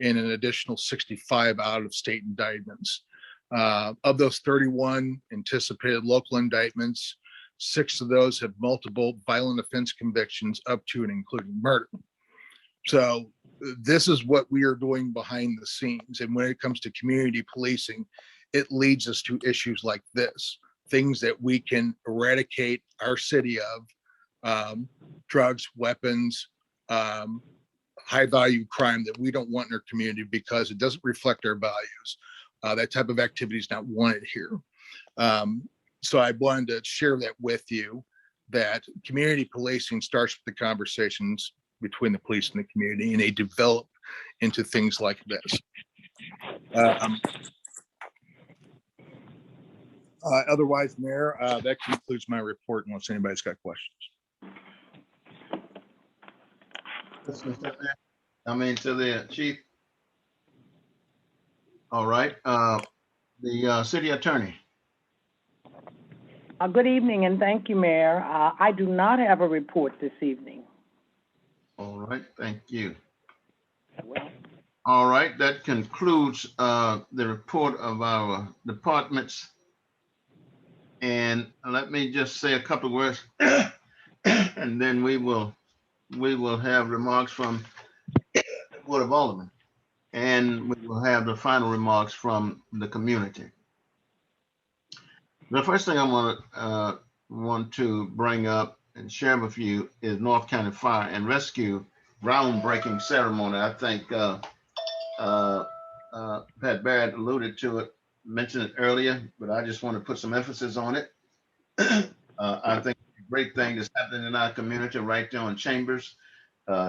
and an additional 65 out-of-state indictments. Of those 31 anticipated local indictments, 6 of those have multiple violent offense convictions up to and including murder. So this is what we are doing behind the scenes. And when it comes to community policing, it leads us to issues like this, things that we can eradicate our city of, drugs, weapons, high value crime that we don't want in our community because it doesn't reflect our values. That type of activity is not wanted here. So I wanted to share that with you, that community policing starts with the conversations between the police and the community, and they develop into things like this. Otherwise, Mayor, that concludes my report unless anybody's got questions. To the chief. All right, the city attorney. Good evening and thank you, Mayor. I do not have a report this evening. All right, thank you. All right, that concludes the report of our departments. And let me just say a couple of words, and then we will have remarks from the Board of Aldermen, and we will have the final remarks from the community. The first thing I want to bring up and share with you is North County Fire and Rescue groundbreaking ceremony. I think Pat Barrett alluded to it, mentioned it earlier, but I just want to put some emphasis on it. I think it's a great thing that's happening in our community right there on Chambers,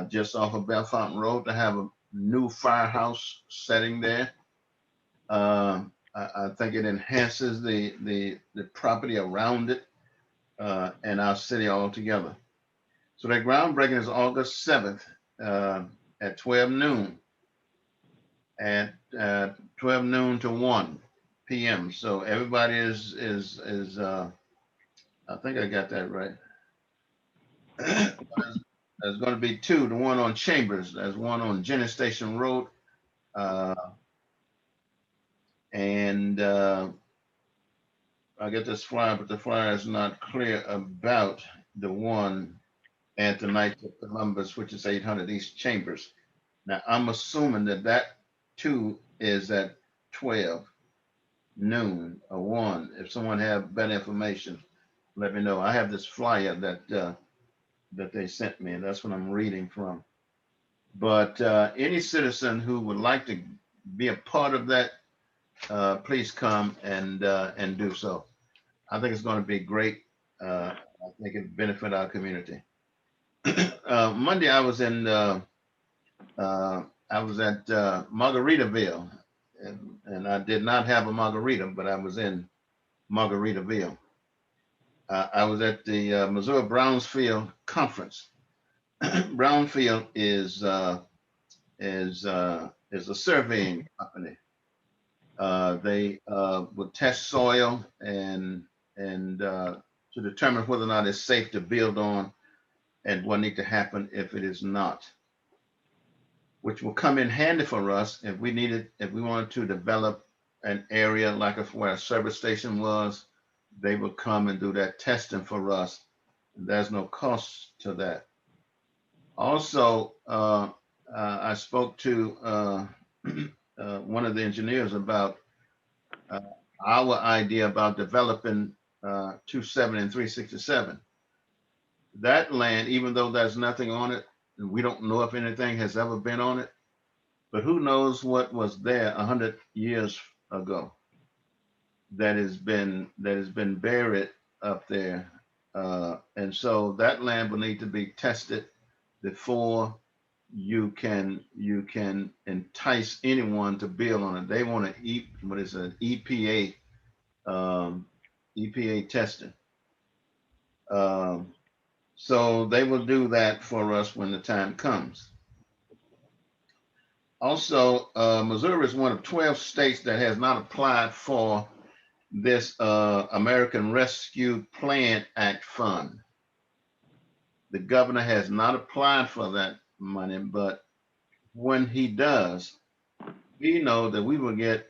just off of Bellefontaine Road, to have a new firehouse setting there. I think it enhances the property around it and our city altogether. So that groundbreaking is August 7th at 12 noon. At 12 noon to 1 p.m. So everybody is I think I got that right. There's going to be two, the one on Chambers, there's one on Jenny Station Road. And I get this flyer, but the flyer is not clear about the one at the Knights of Columbus, which is 800 East Chambers. Now, I'm assuming that too is at 12 noon or 1. If someone have better information, let me know. I have this flyer that they sent me, and that's what I'm reading from. But any citizen who would like to be a part of that, please come and do so. I think it's going to be great. I think it benefit our community. Monday, I was at Margaritaville, and I did not have a margarita, but I was in Margaritaville. I was at the Missouri Brownsfield Conference. Brownfield is a surveying company. They will test soil and to determine whether or not it's safe to build on and what needs to happen if it is not, which will come in handy for us if we wanted to develop an area like where a service station was. They will come and do that testing for us. There's no cost to that. Also, I spoke to one of the engineers about our idea about developing 270 and 367. That land, even though there's nothing on it, and we don't know if anything has ever been on it, but who knows what was there 100 years ago that has been buried up there. And so that land will need to be tested before you can entice anyone to build on it. They want to eat what is an EPA testing. So they will do that for us when the time comes. Also, Missouri is one of 12 states that has not applied for this American Rescue Plan Act fund. The governor has not applied for that money, but when he does, we know that we will get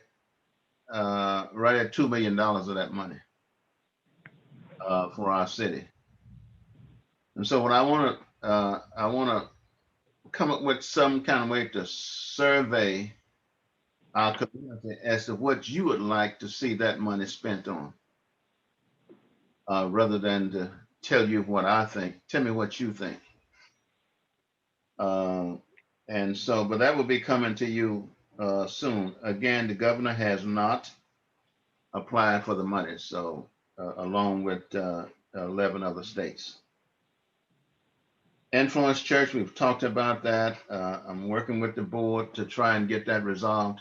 right at $2 million of that money for our city. And so what I want to come up with some kind of way to survey our community as to what you would like to see that money spent on, rather than to tell you what I think. Tell me what you think. And so, but that will be coming to you soon. Again, the governor has not applied for the money, so along with 11 other states. Influence Church, we've talked about that. I'm working with the board to try and get that resolved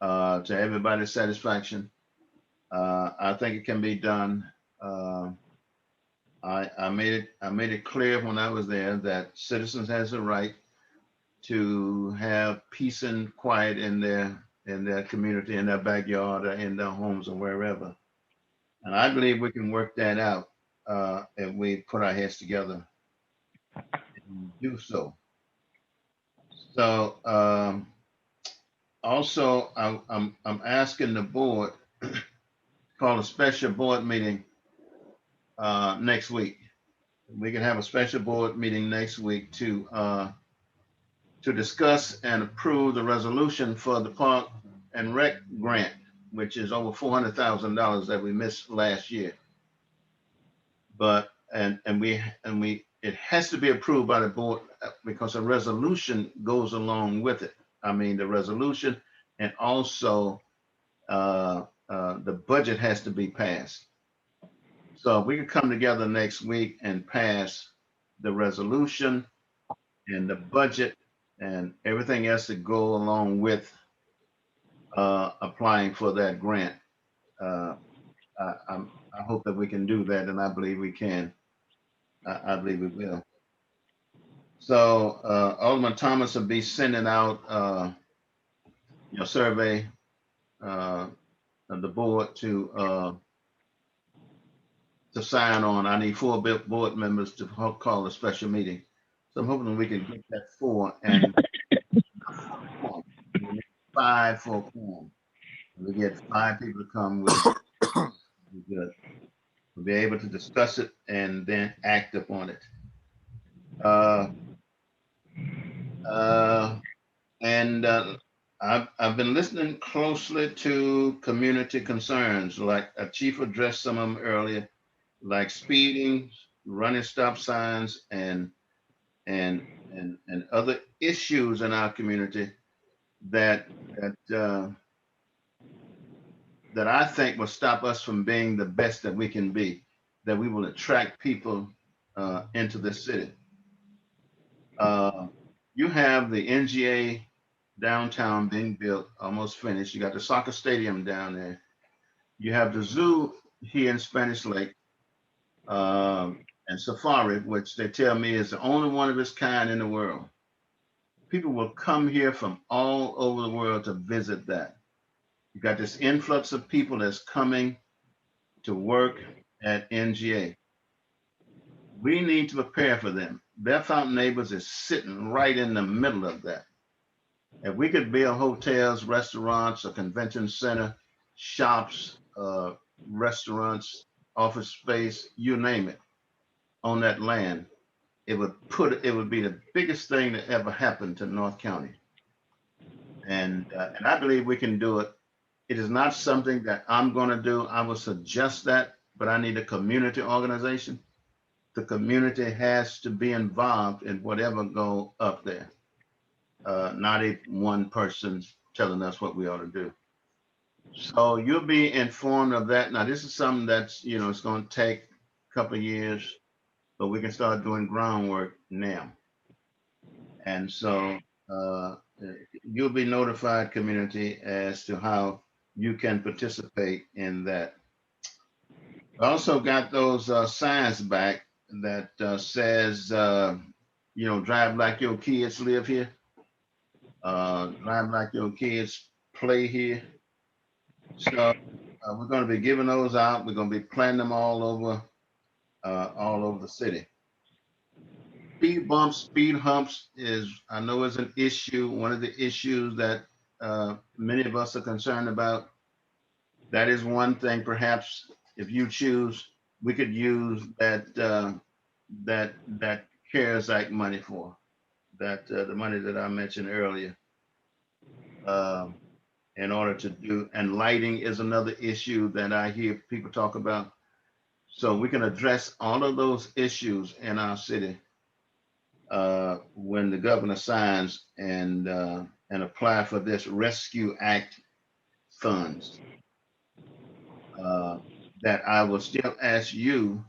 to everybody's satisfaction. I think it can be done. I made it clear when I was there that citizens has a right to have peace and quiet in their community, in their backyard, or in their homes, or wherever. And I believe we can work that out if we put our heads together and do so. So also, I'm asking the board to call a special board meeting next week. We can have a special board meeting next week to discuss and approve the resolution for the Park and Rec grant, which is over $400,000 that we missed last year. But it has to be approved by the board because a resolution goes along with it. I mean, the resolution, and also the budget has to be passed. So if we could come together next week and pass the resolution and the budget and everything else that go along with applying for that grant. I hope that we can do that, and I believe we can. I believe we will. So Alderman Thomas will be sending out your survey of the board to sign on. I need 4 board members to call a special meeting. So I'm hoping we can get that 4 and 5 for a quorum. We get 5 people to come with good. We'll be able to discuss it and then act upon it. I've been listening closely to community concerns, like a chief addressed some of them earlier, like speeding, running stop signs, and other issues in our community that I think will stop us from being the best that we can be, that we will attract people into this city. You have the NGA downtown being built, almost finished. You got the soccer stadium down there. You have the zoo here in Spanish Lake and Safari, which they tell me is the only one of its kind in the world. People will come here from all over the world to visit that. You got this influx of people that's coming to work at NGA. We need to prepare for them. Bellefontaine Neighbors is sitting right in the middle of that. If we could build hotels, restaurants, a convention center, shops, restaurants, office space, you name it, on that land, it would be the biggest thing that ever happened to North County. And I believe we can do it. It is not something that I'm going to do. I will suggest that, but I need a community organization. The community has to be involved in whatever go up there. Not one person telling us what we ought to do. So you'll be informed of that. Now, this is something that's, it's going to take a couple of years, but we can start doing groundwork now. And so you'll be notified, community, as to how you can participate in that. I also got those signs back that says, drive like your kids live here. Drive like your kids play here. So we're going to be giving those out. We're going to be planting them all over the city. Speed bumps, speed humps I know is an issue. One of the issues that many of us are concerned about. That is one thing, perhaps, if you choose, we could use that CARES Act money for that the money that I mentioned earlier, in order to do, and lighting is another issue that I hear people talk about. So we can address all of those issues in our city when the governor signs and apply for this Rescue Act funds. That I will still ask you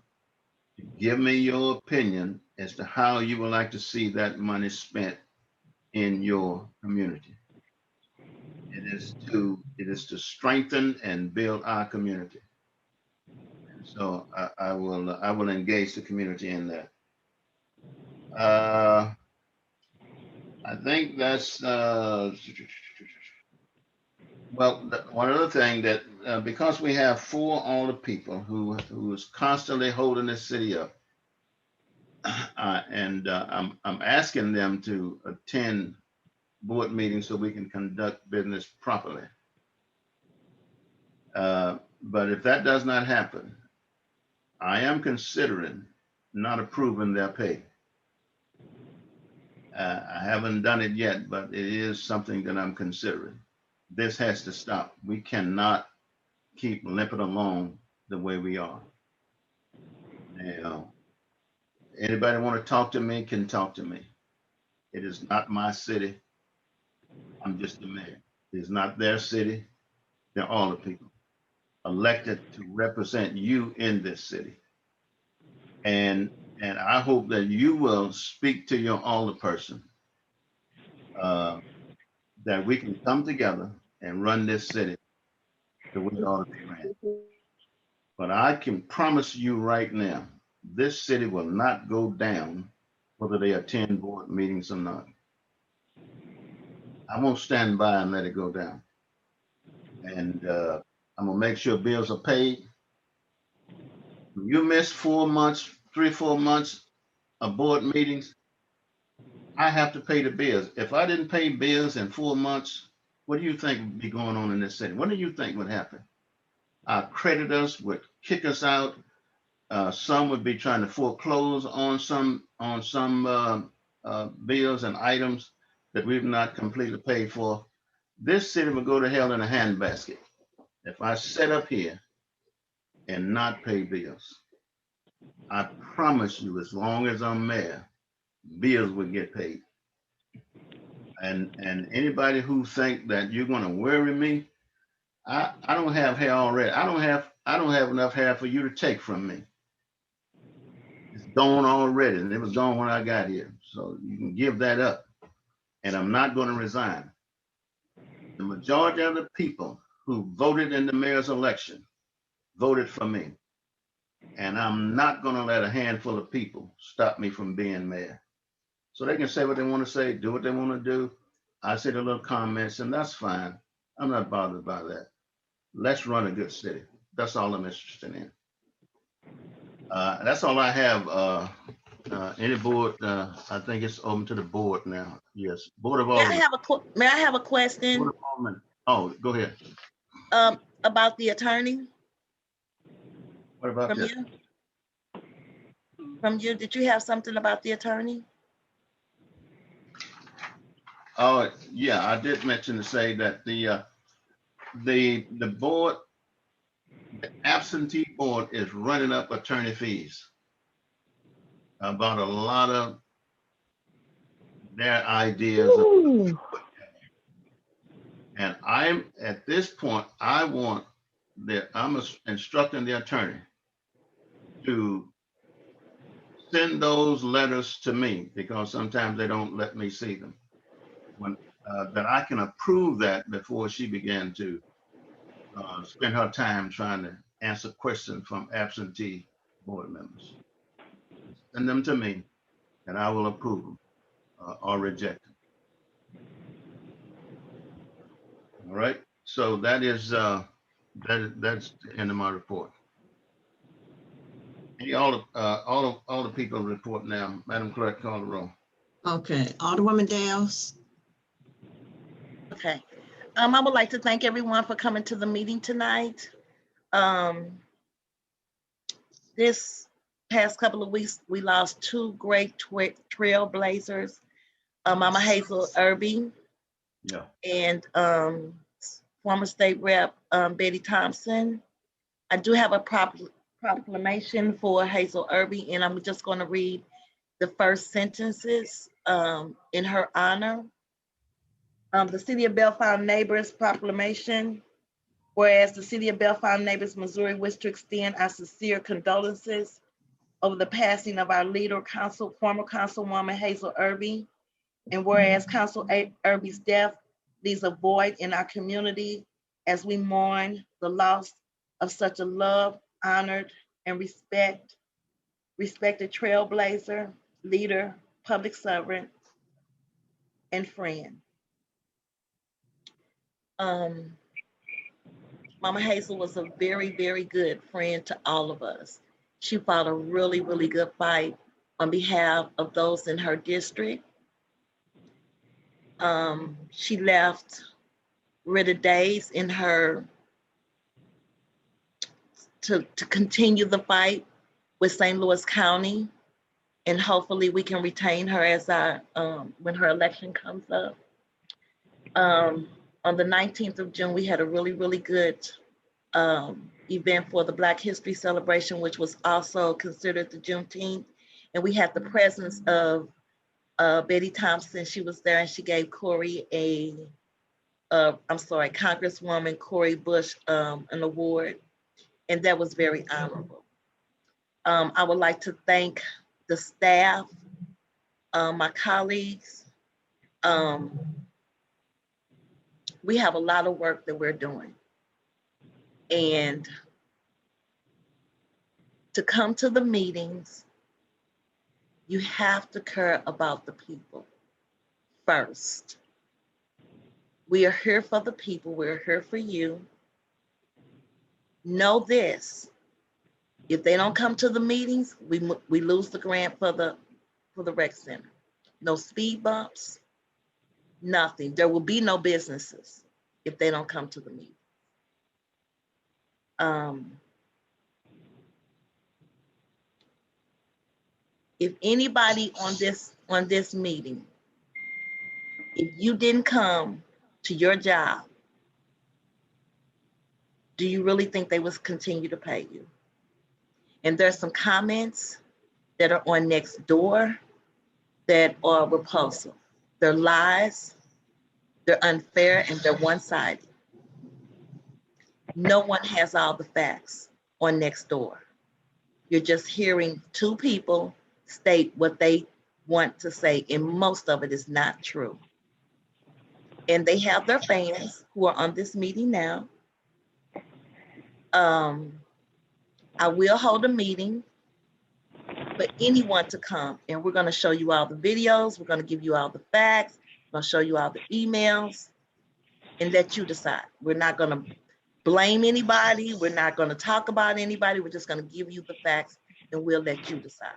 to give me your opinion as to how you would like to see that money spent in your community. It is to strengthen and build our community. And so I will engage the community in that. I think that's well. One other thing that because we have 4 older people who is constantly holding this city up, and I'm asking them to attend board meetings so we can conduct business properly. But if that does not happen, I am considering not approving their pay. I haven't done it yet, but it is something that I'm considering. This has to stop. We cannot keep limping along the way we are. Now, anybody want to talk to me can talk to me. It is not my city. I'm just the mayor. It's not their city. They're all the people elected to represent you in this city. And I hope that you will speak to your older person, that we can come together and run this city the way it ought to be ran. But I can promise you right now, this city will not go down whether they attend board meetings or not. I won't stand by and let it go down. And I'm gonna make sure bills are paid. When you miss 4 months, 3-4 months of board meetings, I have to pay the bills. If I didn't pay bills in 4 months, what do you think would be going on in this city? What do you think would happen? Our creditors would kick us out. Some would be trying to foreclose on some bills and items that we've not completely paid for. This city will go to hell in a handbasket if I sit up here and not pay bills. I promise you, as long as I'm mayor, bills will get paid. And anybody who think that you're going to worry me, I don't have hair already. I don't have enough hair for you to take from me. It's gone already, and it was gone when I got here. So you can give that up. And I'm not going to resign. The majority of the people who voted in the mayor's election voted for me. And I'm not going to let a handful of people stop me from being mayor. So they can say what they want to say, do what they want to do. I say the little comments, and that's fine. I'm not bothered by that. Let's run a good city. That's all I'm interested in. That's all I have. Any board, I think it's open to the board now. Yes, Board of Aldermen. May I have a question? Board of Aldermen. Oh, go ahead. About the attorney. What about that? From you, did you have something about the attorney? Oh, yeah, I did mention to say that the board, the absentee board is running up attorney fees about a lot of their ideas. And I'm at this point, I'm instructing the attorney to send those letters to me, because sometimes they don't let me see them. When that I can approve that before she began to spend her time trying to answer questions from absentee board members. Send them to me, and I will approve them or reject them. All right. So that is that's the end of my report. All the people report now. Madam Clerk, call the roll. Okay, Alderwoman Dales. Okay. I would like to thank everyone for coming to the meeting tonight. This past couple of weeks, we lost 2 great trailblazers. Mama Hazel Irby, Yeah. and former state rep Betty Thompson. I do have a proclamation for Hazel Irby, and I'm just going to read the first sentences in her honor. The City of Bellefontaine Neighbors proclamation. Whereas the City of Bellefontaine Neighbors, Missouri, wish to extend our sincere condolences over the passing of our leader, former Councilwoman Hazel Irby. And whereas Council Irby's death leaves a void in our community as we mourn the loss of such a loved, honored, and respected trailblazer, leader, public servant, and friend. Mama Hazel was a very, very good friend to all of us. She fought a really, really good fight on behalf of those in her district. She left Rita Days in her to continue the fight with St. Louis County, and hopefully we can retain her as our when her election comes up. On the 19th of June, we had a really, really good event for the Black History Celebration, which was also considered the Juneteenth. And we had the presence of Betty Thompson. She was there and she gave Congresswoman Cori Bush an award. And that was very honorable. I would like to thank the staff, my colleagues. We have a lot of work that we're doing. And to come to the meetings, you have to care about the people first. We are here for the people. We're here for you. Know this: if they don't come to the meetings, we lose the grant for the rec center. No speed bumps, nothing. There will be no businesses if they don't come to the meeting. If anybody on this meeting, if you didn't come to your job, do you really think they would continue to pay you? And there's some comments that are on Nextdoor that are repulsive. They're lies, they're unfair, and they're one-sided. No one has all the facts on Nextdoor. You're just hearing two people state what they want to say, and most of it is not true. And they have their fans who are on this meeting now. I will hold a meeting for anyone to come, and we're going to show you all the videos. We're going to give you all the facts. We're going to show you all the emails and let you decide. We're not going to blame anybody. We're not going to talk about anybody. We're just going to give you the facts, and we'll let you decide.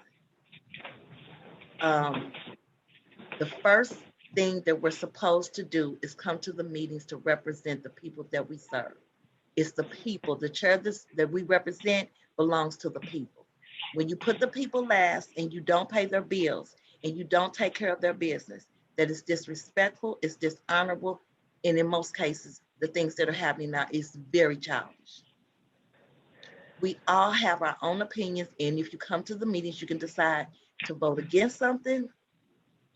The first thing that we're supposed to do is come to the meetings to represent the people that we serve. It's the people. The chair that we represent belongs to the people. When you put the people last and you don't pay their bills and you don't take care of their business, that is disrespectful, it's dishonorable, and in most cases, the things that are happening now is very childish. We all have our own opinions, and if you come to the meetings, you can decide to vote against something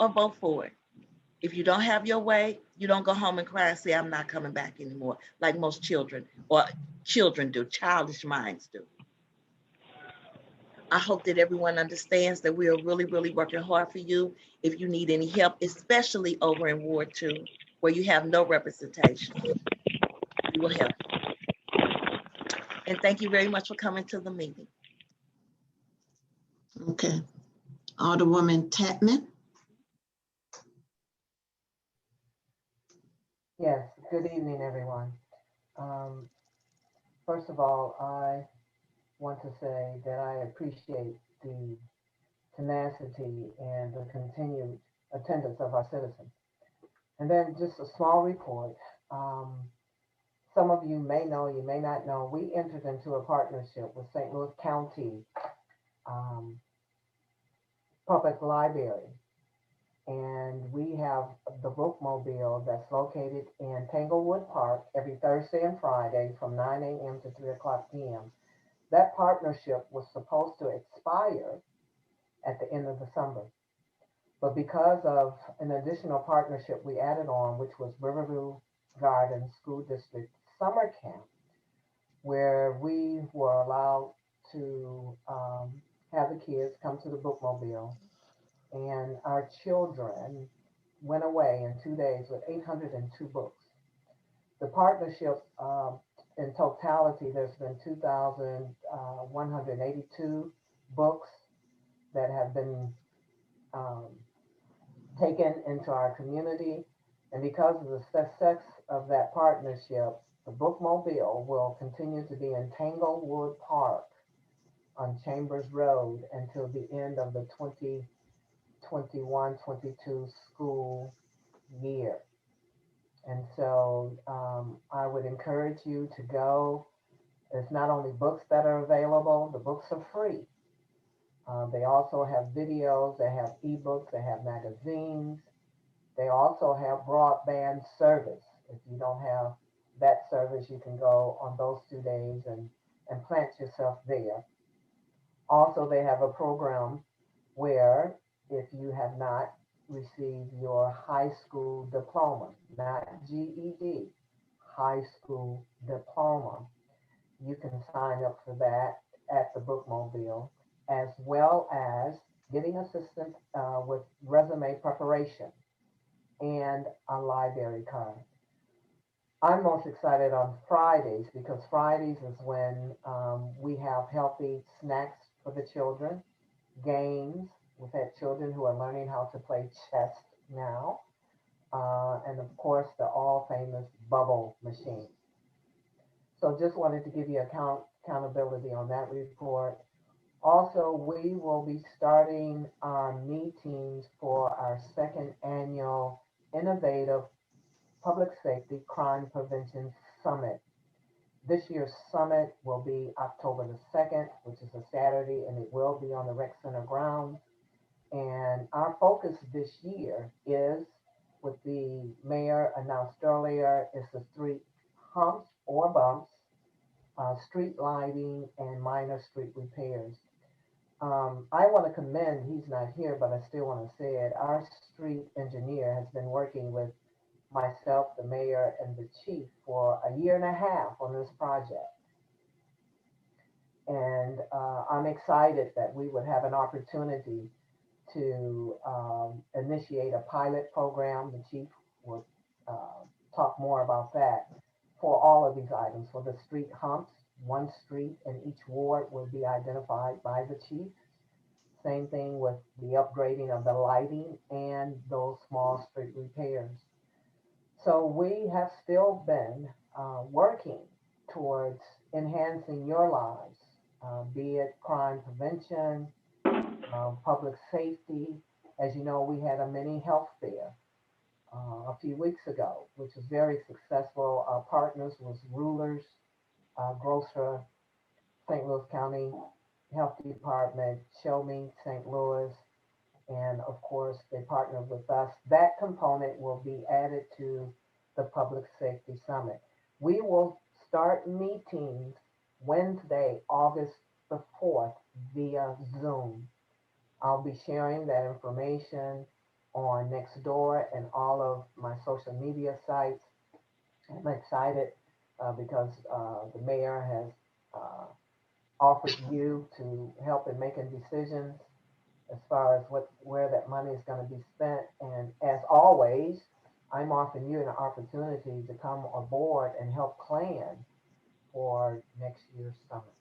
or vote for it. If you don't have your way, you don't go home and cry and say, I'm not coming back anymore, like most children do, childish minds do. I hope that everyone understands that we are really, really working hard for you. If you need any help, especially over in Ward 2, where you have no representation, we will help you. And thank you very much for coming to the meeting. Okay. Alderwoman Tatman. Yes, good evening, everyone. First of all, I want to say that I appreciate the tenacity and the continued attendance of our citizens. And then just a small report. Some of you may know, you may not know, we entered into a partnership with St. Louis County Public Library. And we have the bookmobile that's located in Tanglewood Park every Thursday and Friday from 9 a.m. to 3 o'clock p.m. That partnership was supposed to expire at the end of December. But because of an additional partnership we added on, which was Riverview Gardens School District Summer Camp, where we were allowed to have the kids come to the bookmobile, and our children went away in 2 days with 802 books. The partnership, in totality, there's been 2,182 books that have been taken into our community. And because of the success of that partnership, the bookmobile will continue to be in Tanglewood Park on Chambers Road until the end of the 2021-22 school year. And so I would encourage you to go. There's not only books that are available, the books are free. They also have videos, they have ebooks, they have magazines. They also have broadband service. If you don't have that service, you can go on those 2 days and plant yourself there. Also, they have a program where if you have not received your high school diploma, not GED, high school diploma, you can sign up for that at the bookmobile, as well as getting assistance with resume preparation and a library card. I'm most excited on Fridays because Fridays is when we have healthy snacks for the children, games. We've had children who are learning how to play chess now, and of course the all famous bubble machine. So just wanted to give you accountability on that report. Also, we will be starting our meetings for our second annual Innovative Public Safety Crime Prevention Summit. This year's summit will be October the 2nd, which is a Saturday, and it will be on the Rec Center grounds. And our focus this year is, what the mayor announced earlier, is the street humps or bumps, street lighting, and minor street repairs. I want to commend, he's not here, but I still want to say it, our street engineer has been working with myself, the mayor, and the chief for a year and a half on this project. And I'm excited that we would have an opportunity to initiate a pilot program. The chief will talk more about that for all of these items. For the street humps, one street in each ward will be identified by the chief. Same thing with the upgrading of the lighting and those small street repairs. So we have still been working towards enhancing your lives, be it crime prevention, public safety. As you know, we had a mini health fair a few weeks ago, which was very successful. Our partners was Rulers, Grocer, St. Louis County Health Department, Show Me St. Louis, and of course they partnered with us. That component will be added to the Public Safety Summit. We will start meetings Wednesday, August the 4th via Zoom. I'll be sharing that information on Nextdoor and all of my social media sites. I'm excited because the mayor has offered you to help in making decisions as far as where that money is going to be spent. And as always, I'm offering you an opportunity to come aboard and help plan for next year's summit.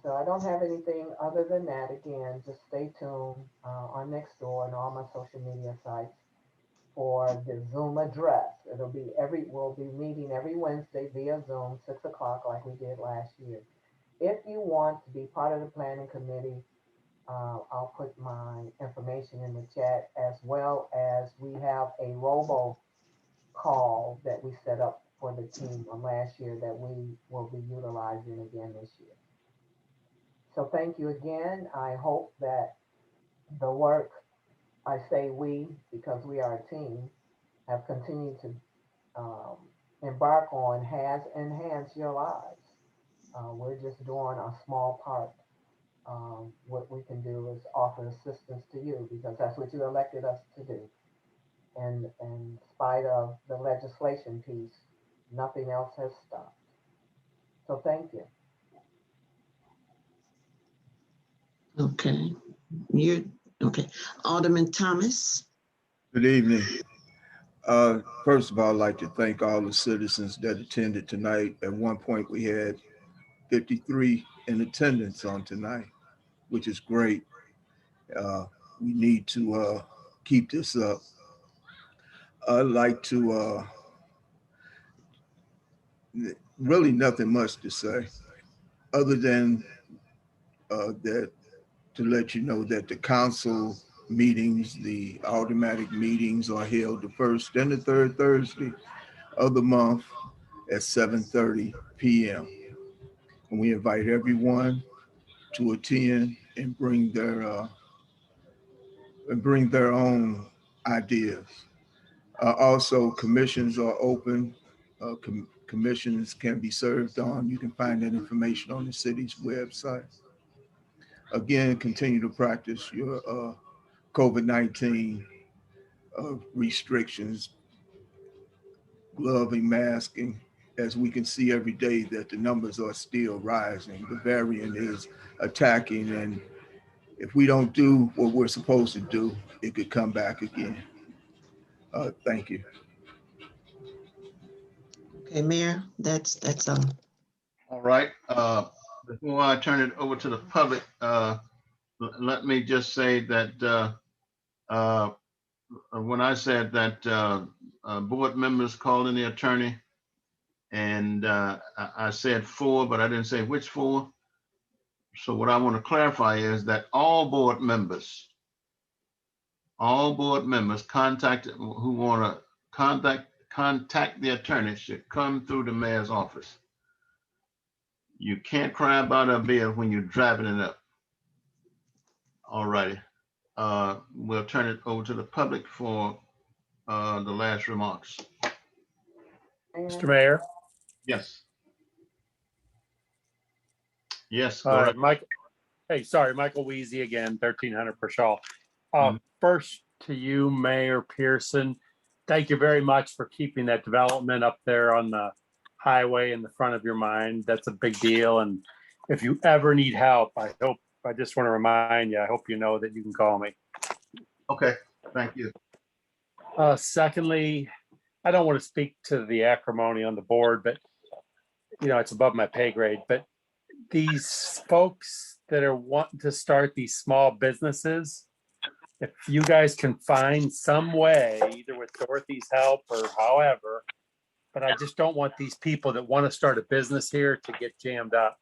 So I don't have anything other than that. Again, just stay tuned on Nextdoor and all my social media sites for the Zoom address. We'll be meeting every Wednesday via Zoom, 6 o'clock, like we did last year. If you want to be part of the planning committee, I'll put my information in the chat, as well as we have a robo call that we set up for the team from last year that we will be utilizing again this year. So thank you again. I hope that the work I say we because we are a team, have continued to embark on has enhanced your lives. We're just doing a small part. What we can do is offer assistance to you because that's what you elected us to do. And in spite of the legislation piece, nothing else has stopped. So thank you. Okay. Okay. Alderman Thomas. Good evening. First of all, I'd like to thank all the citizens that attended tonight. At one point, we had 53 in attendance on tonight, which is great. We need to keep this up. I'd like to, really nothing much to say, other than that to let you know that the council meetings, the automatic meetings are held the first and the third Thursday of the month at 7:30 p.m. And we invite everyone to attend and bring their own ideas. Also, commissions are open. Commissions can be served on. You can find that information on the city's website. Again, continue to practice your COVID-19 restrictions, gloving, masking, as we can see every day that the numbers are still rising. The variant is attacking, and if we don't do what we're supposed to do, it could come back again. Thank you. Okay, Mayor, that's all. All right. Before I turn it over to the public, let me just say that when I said that board members called in the attorney, and I said 4, but I didn't say which 4. So what I want to clarify is that all board members who want to contact the attorney should come through the mayor's office. You can't cry about a bill when you're driving it up. All righty. We'll turn it over to the public for the last remarks. Mr. Mayor. Yes. Yes, go All right. right, Mike. Hey, sorry, Michael Weezy again, 1300 per shawl. First to you, Mayor Pearson. Thank you very much for keeping that development up there on the highway in the front of your mind. That's a big deal. And if you ever need help, I just want to remind you, I hope you know that you can call me. Okay, thank you. Secondly, I don't want to speak to the acrimony on the board, but it's above my pay grade. But these folks that are wanting to start these small businesses, if you guys can find some way, either with Dorothy's help or however, but I just don't want these people that want to start a business here to get jammed up.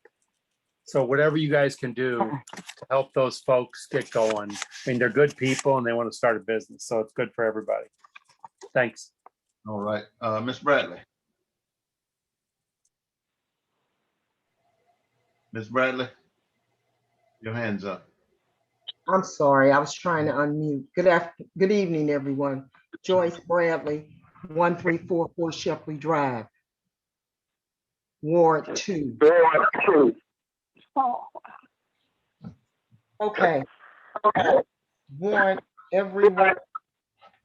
So whatever you guys can do to help those folks get going. I mean, they're good people and they want to start a business, so it's good for everybody. Thanks. All right, Ms. Bradley. Ms. Bradley, your hand's up. I'm sorry, I was trying to unmute. Good evening, everyone. Joyce Bradley, 1344 Shepley Drive, Ward 2. Okay. Want everyone,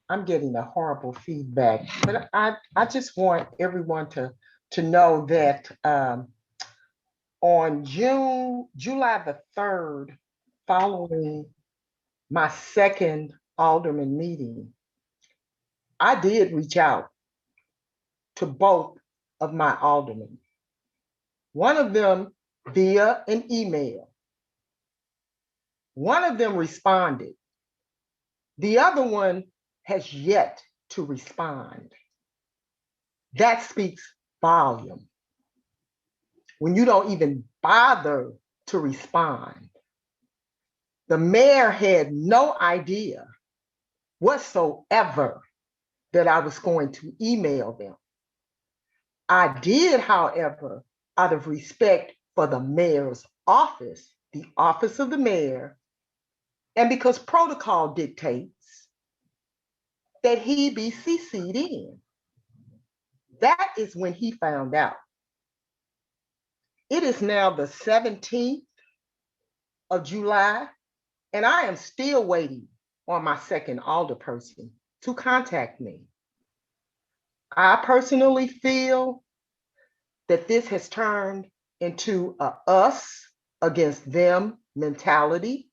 I'm getting a horrible feedback, but I just want everyone to know that on July the 3rd, following my second alderman meeting, I did reach out to both of my aldermen. One of them via an email. One of them responded. The other one has yet to respond. That speaks volume. When you don't even bother to respond. The mayor had no idea whatsoever that I was going to email them. I did, however, out of respect for the mayor's office, the office of the mayor, and because protocol dictates that he be CC'd in. That is when he found out. It is now the 17th of July, and I am still waiting on my second alderperson to contact me. I personally feel that this has turned into a us against them mentality.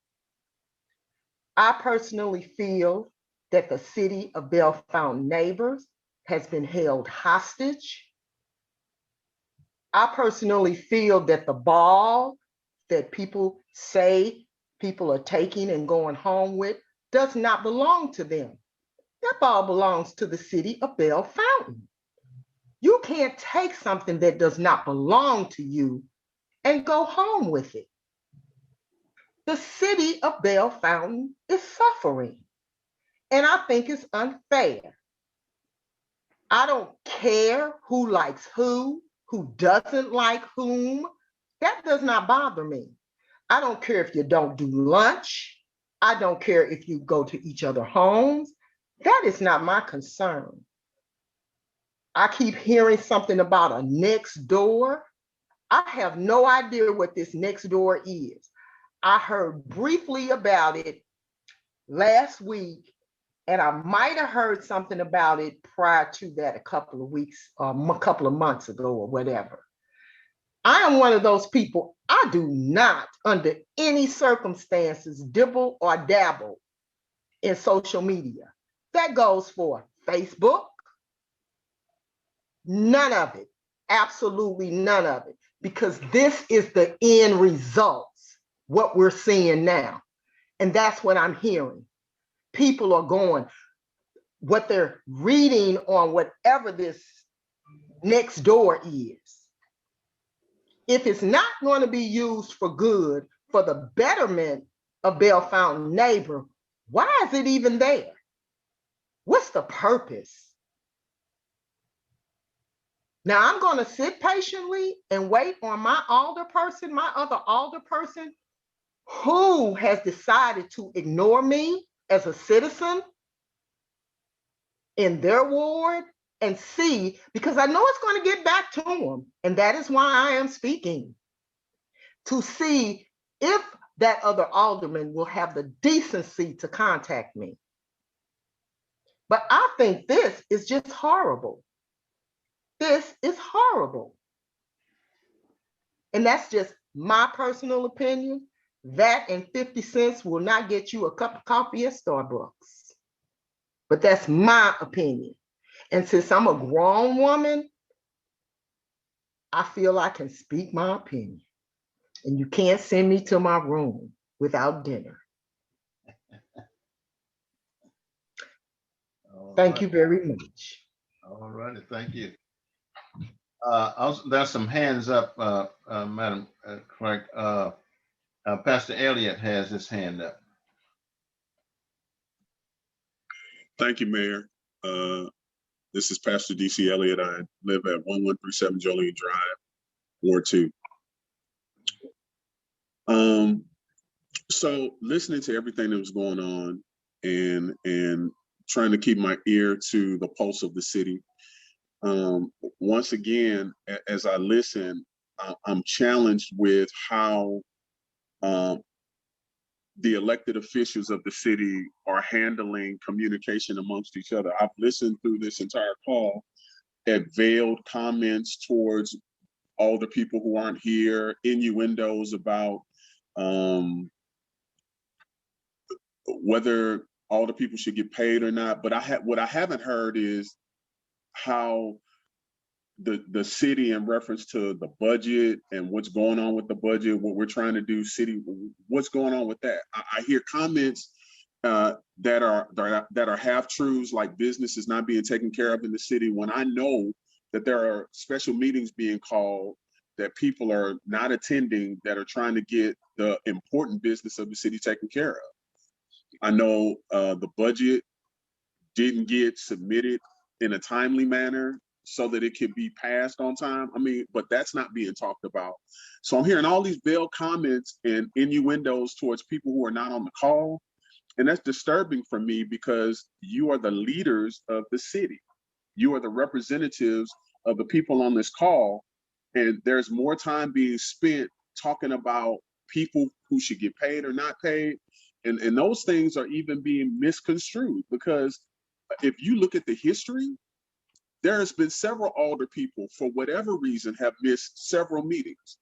I personally feel that the city of Bellefontaine Neighbors has been held hostage. I personally feel that the ball that people say people are taking and going home with does not belong to them. That ball belongs to the city of Bellefontaine. You can't take something that does not belong to you and go home with it. The city of Bellefontaine is suffering, and I think it's unfair. I don't care who likes who doesn't like whom. That does not bother me. I don't care if you don't do lunch. I don't care if you go to each other's homes. That is not my concern. I keep hearing something about a next door. I have no idea what this next door is. I heard briefly about it last week, and I might have heard something about it prior to that a couple of weeks, a couple of months ago or whatever. I am one of those people, I do not, under any circumstances, dibble or dabble in social media. That goes for Facebook. None of it. Absolutely none of it. Because this is the end results, what we're seeing now. And that's what I'm hearing. People are going, what they're reading on whatever this next door is. If it's not going to be used for good, for the betterment of Bellefontaine Neighbor, why is it even there? What's the purpose? Now I'm going to sit patiently and wait on my alderperson, my other alderperson, who has decided to ignore me as a citizen in their ward, and see, because I know it's going to get back to them, and that is why I am speaking, to see if that other alderman will have the decency to contact me. But I think this is just horrible. This is horrible. And that's just my personal opinion. That and 50 cents will not get you a cup of coffee at Starbucks. But that's my opinion. And since I'm a grown woman, I feel I can speak my opinion. And you can't send me to my room without dinner. Thank you very much. All righty, thank you. Also, there's some hands up, Madam Clerk. Pastor Elliott has his hand up. Thank you, Mayor. This is Pastor DC Elliott. I live at 1137 Jolene Drive, Ward 2. So listening to everything that was going on and trying to keep my ear to the pulse of the city. Once again, as I listen, I'm challenged with how the elected officials of the city are handling communication amongst each other. I've listened through this entire call at veiled comments towards all the people who aren't here, innuendos about whether all the people should get paid or not. But what I haven't heard is how the city, in reference to the budget and what's going on with the budget, what we're trying to do, city, what's going on with that. I hear comments that are half truths, like business is not being taken care of in the city, when I know that there are special meetings being called that people are not attending, that are trying to get the important business of the city taken care of. I know the budget didn't get submitted in a timely manner so that it could be passed on time. I mean, but that's not being talked about. So I'm hearing all these veiled comments and innuendos towards people who are not on the call. And that's disturbing for me because you are the leaders of the city. You are the representatives of the people on this call. And there's more time being spent talking about people who should get paid or not paid. And those things are even being misconstrued, because if you look at the history, there has been several alder people, for whatever reason, have missed several meetings.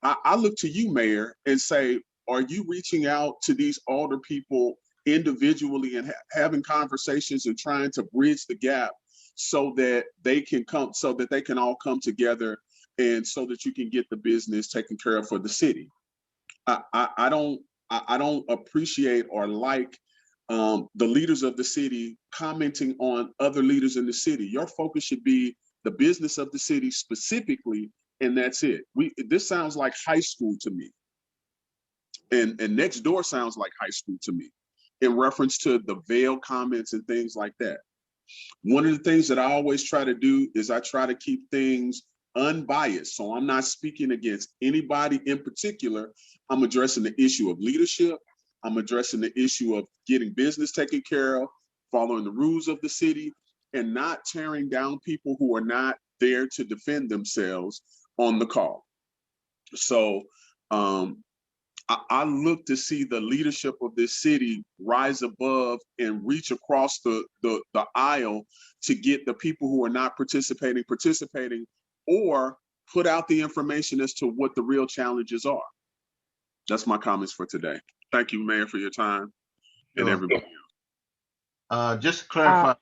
I look to you, Mayor, and say, are you reaching out to these alder people individually and having conversations and trying to bridge the gap so that they can come, so that they can all come together, and so that you can get the business taken care of for the city? I don't appreciate or like the leaders of the city commenting on other leaders in the city. Your focus should be the business of the city specifically, and that's it. This sounds like high school to me, and next door sounds like high school to me, in reference to the veil comments and things like that. One of the things that I always try to do is I try to keep things unbiased. So I'm not speaking against anybody in particular. I'm addressing the issue of leadership. I'm addressing the issue of getting business taken care of, following the rules of the city, and not tearing down people who are not there to defend themselves on the call. So I look to see the leadership of this city rise above and reach across the aisle to get the people who are not participating, or put out the information as to what the real challenges are. That's my comments for today. Thank you, Mayor, for your time, and everybody else. Just to clarify,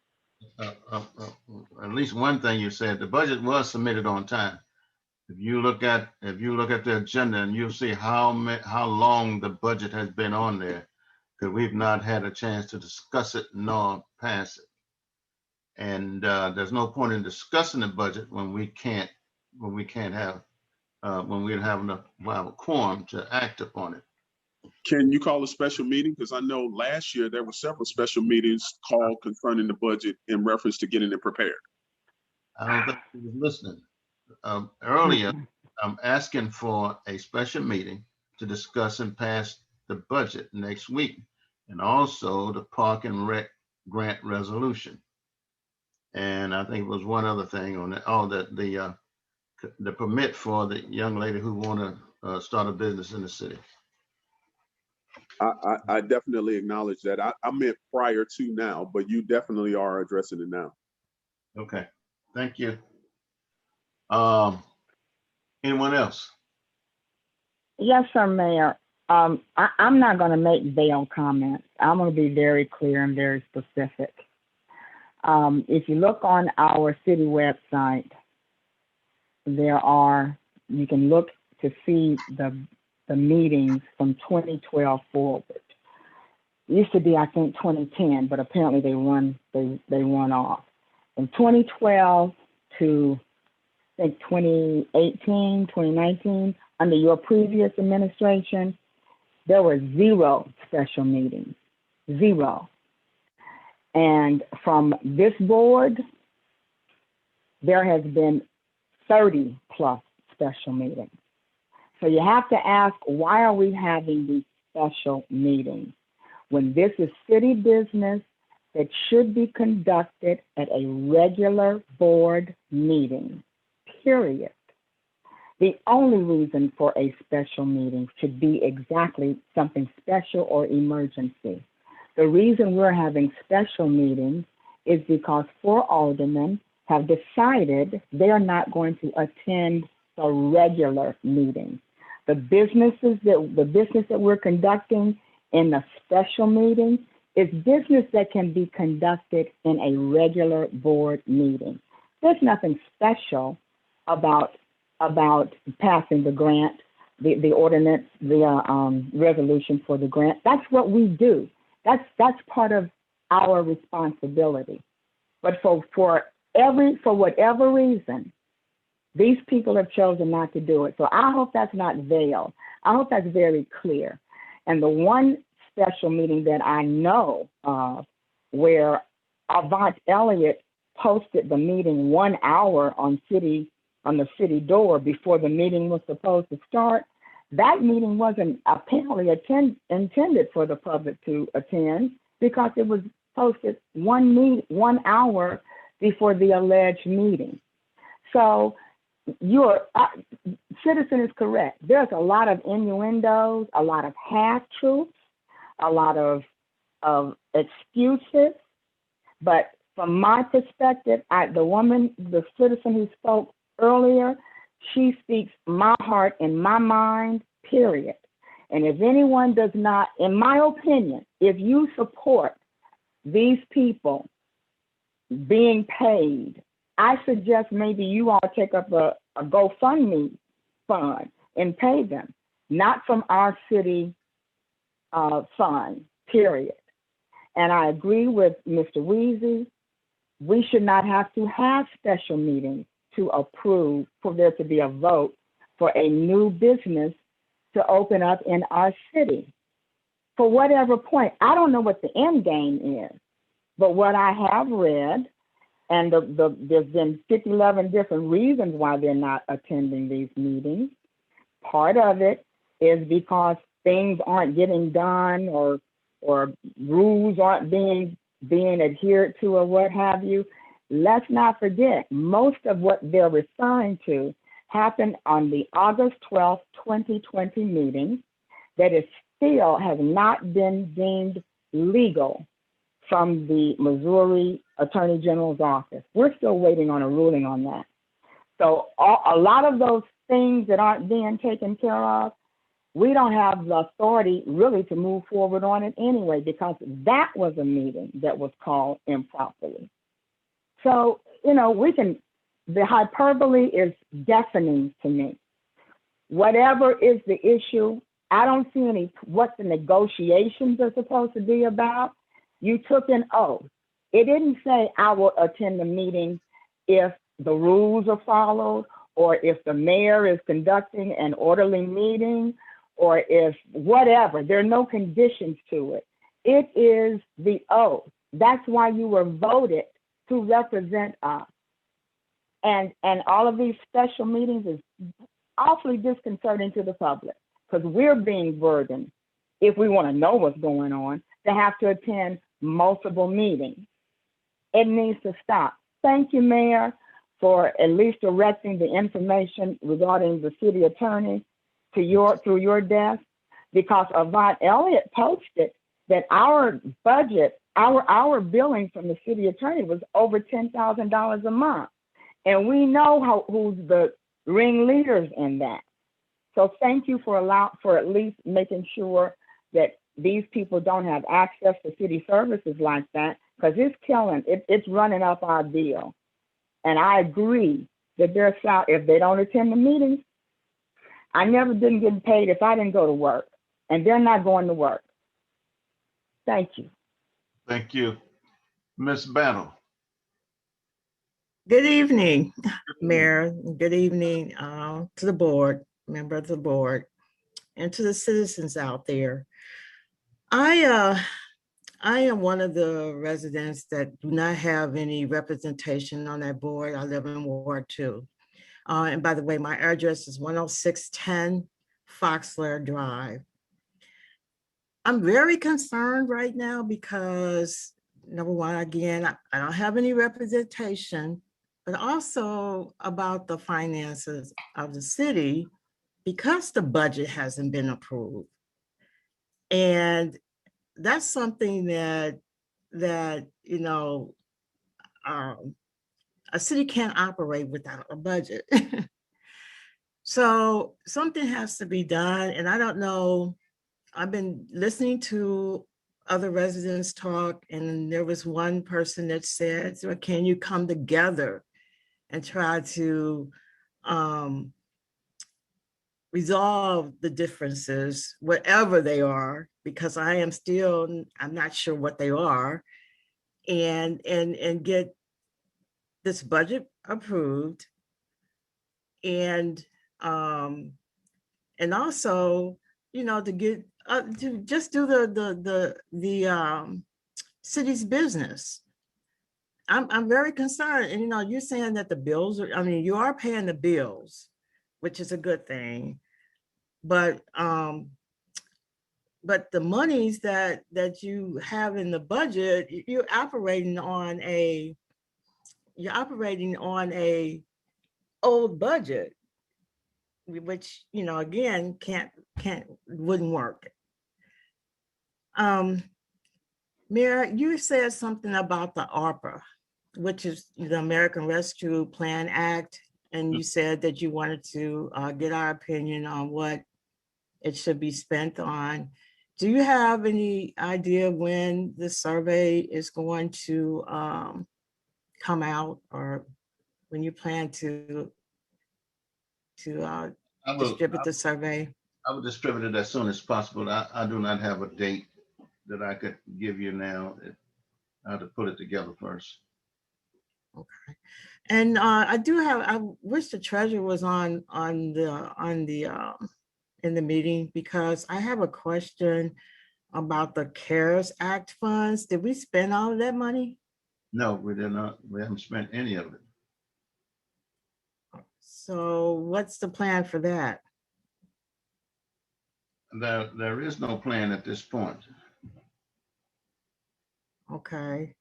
at least one thing you said, the budget was submitted on time. If you look at the agenda, and you'll see how long the budget has been on there, because we've not had a chance to discuss it nor pass it. And there's no point in discussing the budget when we don't have enough a quorum to act upon it. Can you call a special meeting? Because I know last year there were several special meetings called concerning the budget in reference to getting it prepared. I don't think he was listening. Earlier, I'm asking for a special meeting to discuss and pass the budget next week, and also the Park and Rec grant resolution. And I think it was one other thing on it. Oh, the permit for the young lady who want to start a business in the city. I definitely acknowledge that. I meant prior to now, but you definitely are addressing it now. Okay, thank you. Anyone else? Yes, sir, Mayor. I'm not going to make veiled comments. I'm going to be very clear and very specific. If you look on our city website, you can look to see the meetings from 2012 forward. It used to be, I think, 2010, but apparently they run off. From 2012 to, I think, 2018, 2019, under your previous administration, there were 0 special meetings, 0. And from this board, there has been 30 plus special meetings. So you have to ask, why are we having these special meetings when this is city business that should be conducted at a regular board meeting, period? The only reason for a special meeting should be exactly something special or emergency. The reason we're having special meetings is because 4 aldermen have decided they are not going to attend the regular meeting. The business that we're conducting in the special meeting is business that can be conducted in a regular board meeting. There's nothing special about passing the grant, the ordinance, the resolution for the grant. That's what we do. That's part of our responsibility. But for whatever reason, these people have chosen not to do it. So I hope that's not veiled. I hope that's very clear. And the one special meeting that I know of where Avant Elliott posted the meeting 1 hour on the city door before the meeting was supposed to start, That meeting wasn't apparently intended for the public to attend because it was posted 1 hour before the alleged meeting. So your citizen is correct. There's a lot of innuendos, a lot of half-truths, a lot of excuses. But from my perspective, the citizen who spoke earlier, she speaks my heart and my mind, period. And if anyone does not, in my opinion, if you support these people being paid, I suggest maybe you all take up a GoFundMe fund and pay them, not from our city fund, period. And I agree with Mr. Weezy. We should not have to have special meetings to approve for there to be a vote for a new business to open up in our city. For whatever point, I don't know what the end game is, but what I have read, and there's been 11 different reasons why they're not attending these meetings. Part of it is because things aren't getting done or rules aren't being adhered to or what have you. Let's not forget, most of what they're referring to happened on the August 12th, 2020 meeting that is still has not been deemed legal from the Missouri Attorney General's office. We're still waiting on a ruling on that. So a lot of those things that aren't being taken care of, we don't have the authority really to move forward on it anyway, because that was a meeting that was called improperly. So, the hyperbole is deafening to me. Whatever is the issue, I don't see what the negotiations are supposed to be about. You took an oath. It didn't say I will attend the meeting if the rules are followed, or if the mayor is conducting an orderly meeting, or if whatever. There are no conditions to it. It is the oath. That's why you were voted to represent us. And all of these special meetings is awfully disconcerting to the public, because we're being burdened, if we want to know what's going on, to have to attend multiple meetings. It needs to stop. Thank you, Mayor, for at least directing the information regarding the city attorney to through your desk, because Avant Elliott posted that our budget, our billing from the city attorney was over $10,000 a month. And we know who's the ringleaders in that. So thank you for at least making sure that these people don't have access to city services like that, because it's running up our bill. And I agree that if they don't attend the meetings, I never didn't get paid if I didn't go to work, and they're not going to work. Thank you. Thank you. Ms. Battle. Good evening, Mayor. Good evening to the board, member of the board, and to the citizens out there. I am one of the residents that do not have any representation on that board. I live in Ward 2. And by the way, my address is 10610 Foxler Drive. I'm very concerned right now because, number one, again, I don't have any representation, but also about the finances of the city because the budget hasn't been approved. And that's something that a city can't operate without a budget. So something has to be done. And I don't know, I've been listening to other residents talk, and there was one person that said, so can you come together and try to resolve the differences, whatever they are, because I'm not sure what they are, and get this budget approved, and also, to get to just do the city's business. I'm very concerned, and you're saying that the bills are, you are paying the bills, which is a good thing, but the monies that you have in the budget, you're operating on a old budget, which, again, wouldn't work. Mayor, you said something about the ARPA, which is the American Rescue Plan Act, and you said that you wanted to get our opinion on what it should be spent on. Do you have any idea when the survey is going to come out, or when you plan to distribute the survey? I will distribute it as soon as possible. I do not have a date that I could give you now. I have to put it together first. Okay. And I wish the treasurer was in the meeting, because I have a question about the CARES Act funds. Did we spend all of that money? No, we did not. We haven't spent any of it. So what's the plan for that? There is no plan at this point. Okay.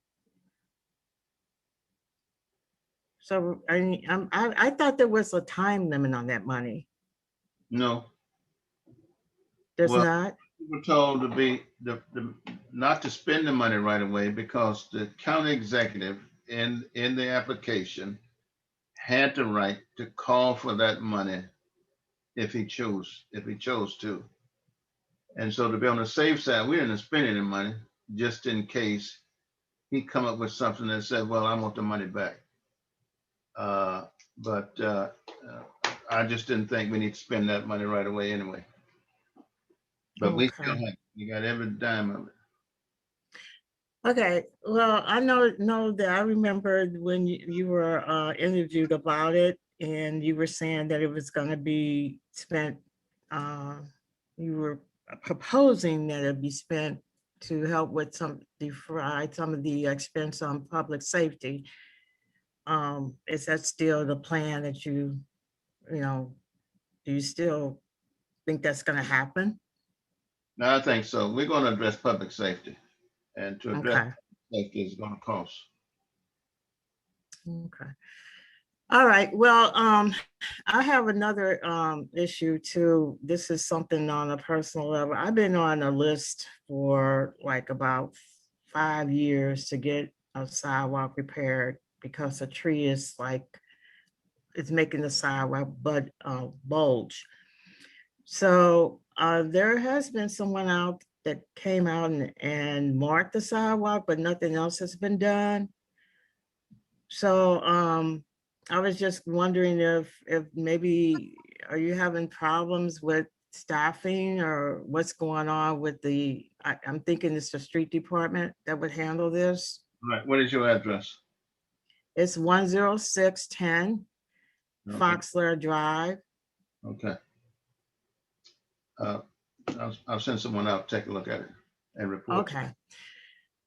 So I thought there was a time limit on that money. No. There's not? We were told to be not to spend the money right away, because the county executive in the application had the right to call for that money if he chose to. And so, to be on the safe side, we didn't spend any money, just in case he come up with something that said, well, I want the money back. But I just didn't think we need to spend that money right away anyway. But we still have, you got every dime of it. Okay, well, I know that I remembered when you were interviewed about it, and you were saying that it was going to be spent, you were proposing that it be spent to help with defray some of the expense on public safety. Is that still the plan that do you still think that's going to happen? No, I think so. We're going to address public safety, and to address public safety is going to cost. Okay. All right. Well, I have another issue too. This is something on a personal level. I've been on a list for like about 5 years to get a sidewalk repaired, because a tree is it's making the sidewalk bulge. So there has been someone out that came out and marked the sidewalk, but nothing else has been done. So I was just wondering if maybe, are you having problems with staffing, or what's going on with I'm thinking it's the street department that would handle this. Right. What is your address? It's 10610 Foxler Drive. Okay. I'll send someone out, take a look at it and report. Okay.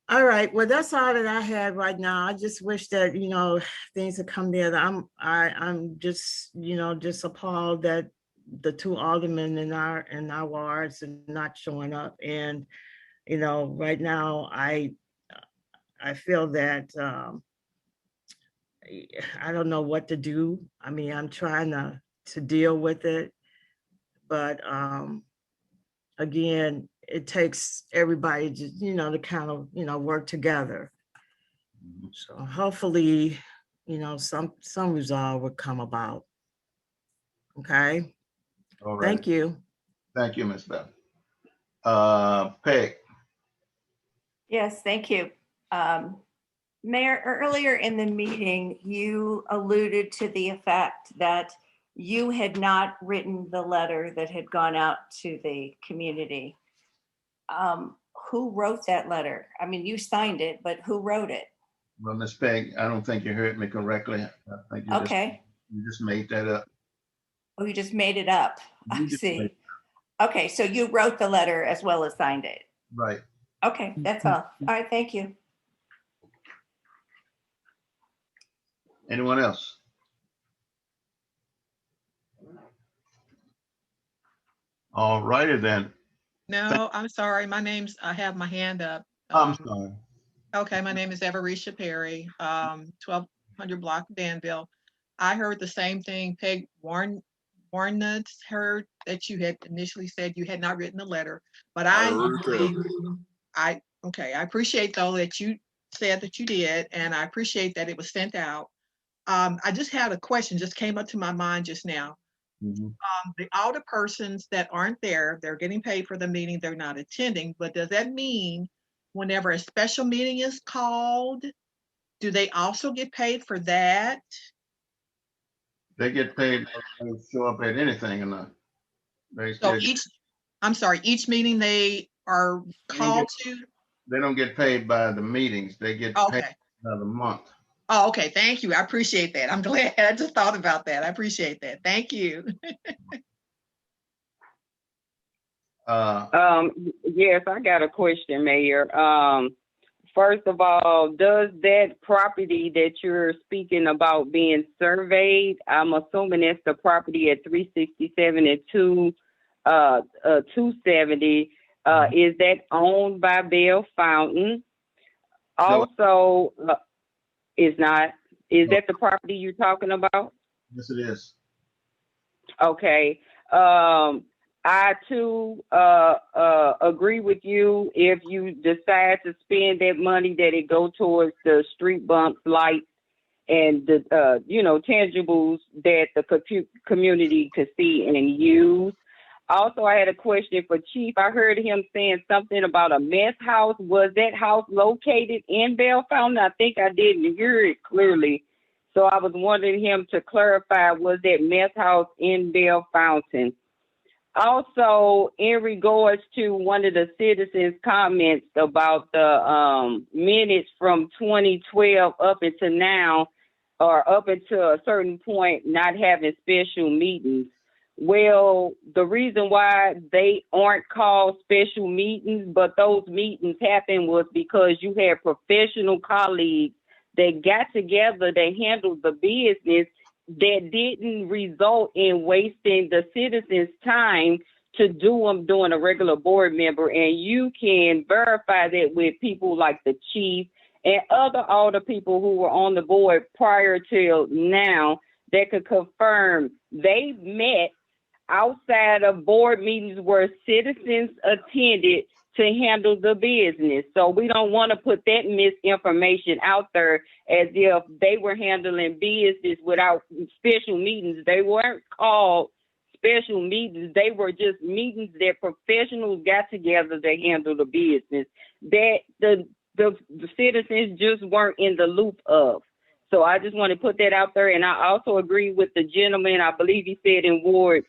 All right. Well, that's all that I had right now. I just wish that, things would come together. I'm just, just appalled that the 2 aldermen in our wards are not showing up. And, right now I feel that I don't know what to do. I mean, I'm trying to deal with it, but again, it takes everybody to kind of, work together. So hopefully, some resolve will come about. Okay. All right. Thank you. Thank you, Ms. Bell. Peg. Yes, thank you. Mayor, earlier in the meeting, you alluded to the effect that you had not written the letter that had gone out to the community. Who wrote that letter? I mean, you signed it, but who wrote it? Well, Ms. Peg, I don't think you heard me correctly. I think you just made that up. Oh, you just made it up. I see. Okay, so you wrote the letter as well as signed it. Right. Okay, that's all. All right, thank you. Anyone else? All righty then. No, I'm sorry. I have my hand up. I'm sorry. Okay, my name is Everisha Perry, 1200 block Danville. I heard the same thing Peg Warnuts heard, that you had initially said you had not written a letter, but I appreciate though that you said that you did, and I appreciate that it was sent out. I just had a question, just came up to my mind just now. All the persons that aren't there, they're getting paid for the meeting, they're not attending, but does that mean whenever a special meeting is called, do they also get paid for that? They get paid whether they show up at anything or not. So each meeting they are called to? They don't get paid by the meetings. They get paid by the month. Oh, okay. Thank you. I appreciate that. I'm glad. I just thought about that. I appreciate that. Thank you. Yes, I got a question, Mayor. First of all, does that property that you're speaking about being surveyed, I'm assuming it's the property at 367 and 270, is that owned by Bellefontaine? Also, is not. Is that the property you're talking about? Yes, it is. Okay. I too agree with you. If you decide to spend that money, that it go towards the street bumps, lights, and the tangibles that the community could see and use. Also, I had a question for Chief. I heard him saying something about a mess house. Was that house located in Bellefontaine? I think I didn't hear it clearly. So I was wanting him to clarify, was that mess house in Bellefontaine? Also, in regards to one of the citizens' comments about the minutes from 2012 up until now, or up until a certain point, not having special meetings. Well, the reason why they aren't called special meetings, but those meetings happened, was because you had professional colleagues that got together, that handled the business, that didn't result in wasting the citizens' time to do them doing a regular board member. And you can verify that with people like the chief and all the people who were on the board prior to now that could confirm they met outside of board meetings where citizens attended to handle the business. So we don't want to put that misinformation out there as if they were handling business without special meetings. They weren't called special meetings. They were just meetings that professionals got together to handle the business that the citizens just weren't in the loop of. So I just want to put that out there. And I also agree with the gentleman, I believe he said in Ward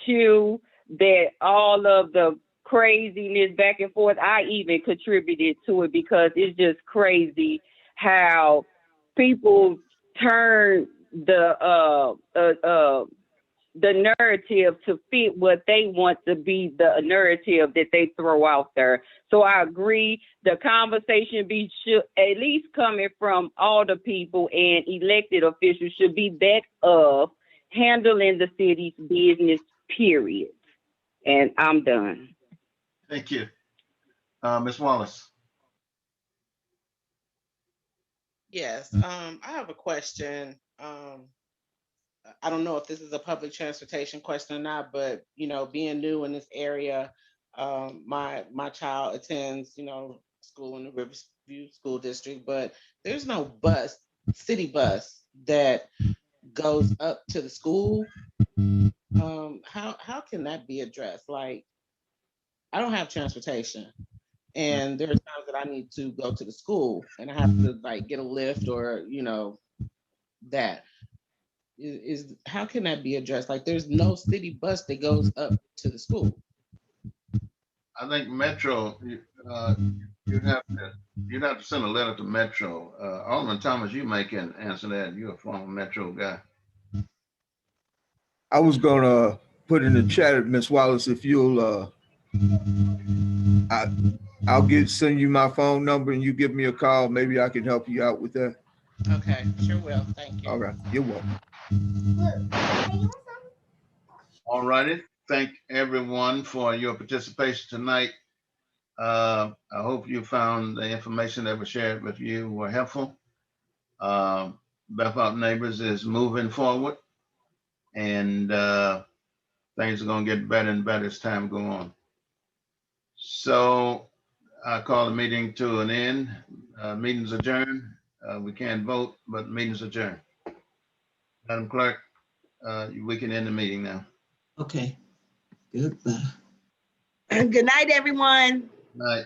2, that all of the craziness back and forth, I even contributed to it, because it's just crazy how people turn the narrative to fit what they want to be the narrative that they throw out there. So I agree, the conversation should at least coming from all the people and elected officials should be that of handling the city's business, period. And I'm done. Thank you. Ms. Wallace. Yes, I have a question. I don't know if this is a public transportation question or not, but being new in this area, my child attends school in the Riverview School District, but there's no city bus that goes up to the school. How can that be addressed? Like, I don't have transportation, and there are times that I need to go to the school and I have to get a lift or that. Is how can that be addressed? Like, there's no city bus that goes up to the school. I think Metro, you'd have to send a letter to Metro. Alderman Thomas, you may can answer that. You're a former Metro guy. I was gonna put in the chat, Ms. Wallace, if you'll, I'll send you my phone number and you give me a call. Maybe I can help you out with that. Okay, sure will. Thank you. All right, you're welcome. All righty. thank everyone for your participation tonight. I hope you found the information that was shared with you were helpful. Bellefontaine Neighbors is moving forward, and things are going to get better and better as time go on. So I call the meeting to an end. Meeting's adjourned. We can't vote, but meeting's adjourned. Madam Clerk, we can end the meeting now. Okay, goodbye. Good night, everyone. Night.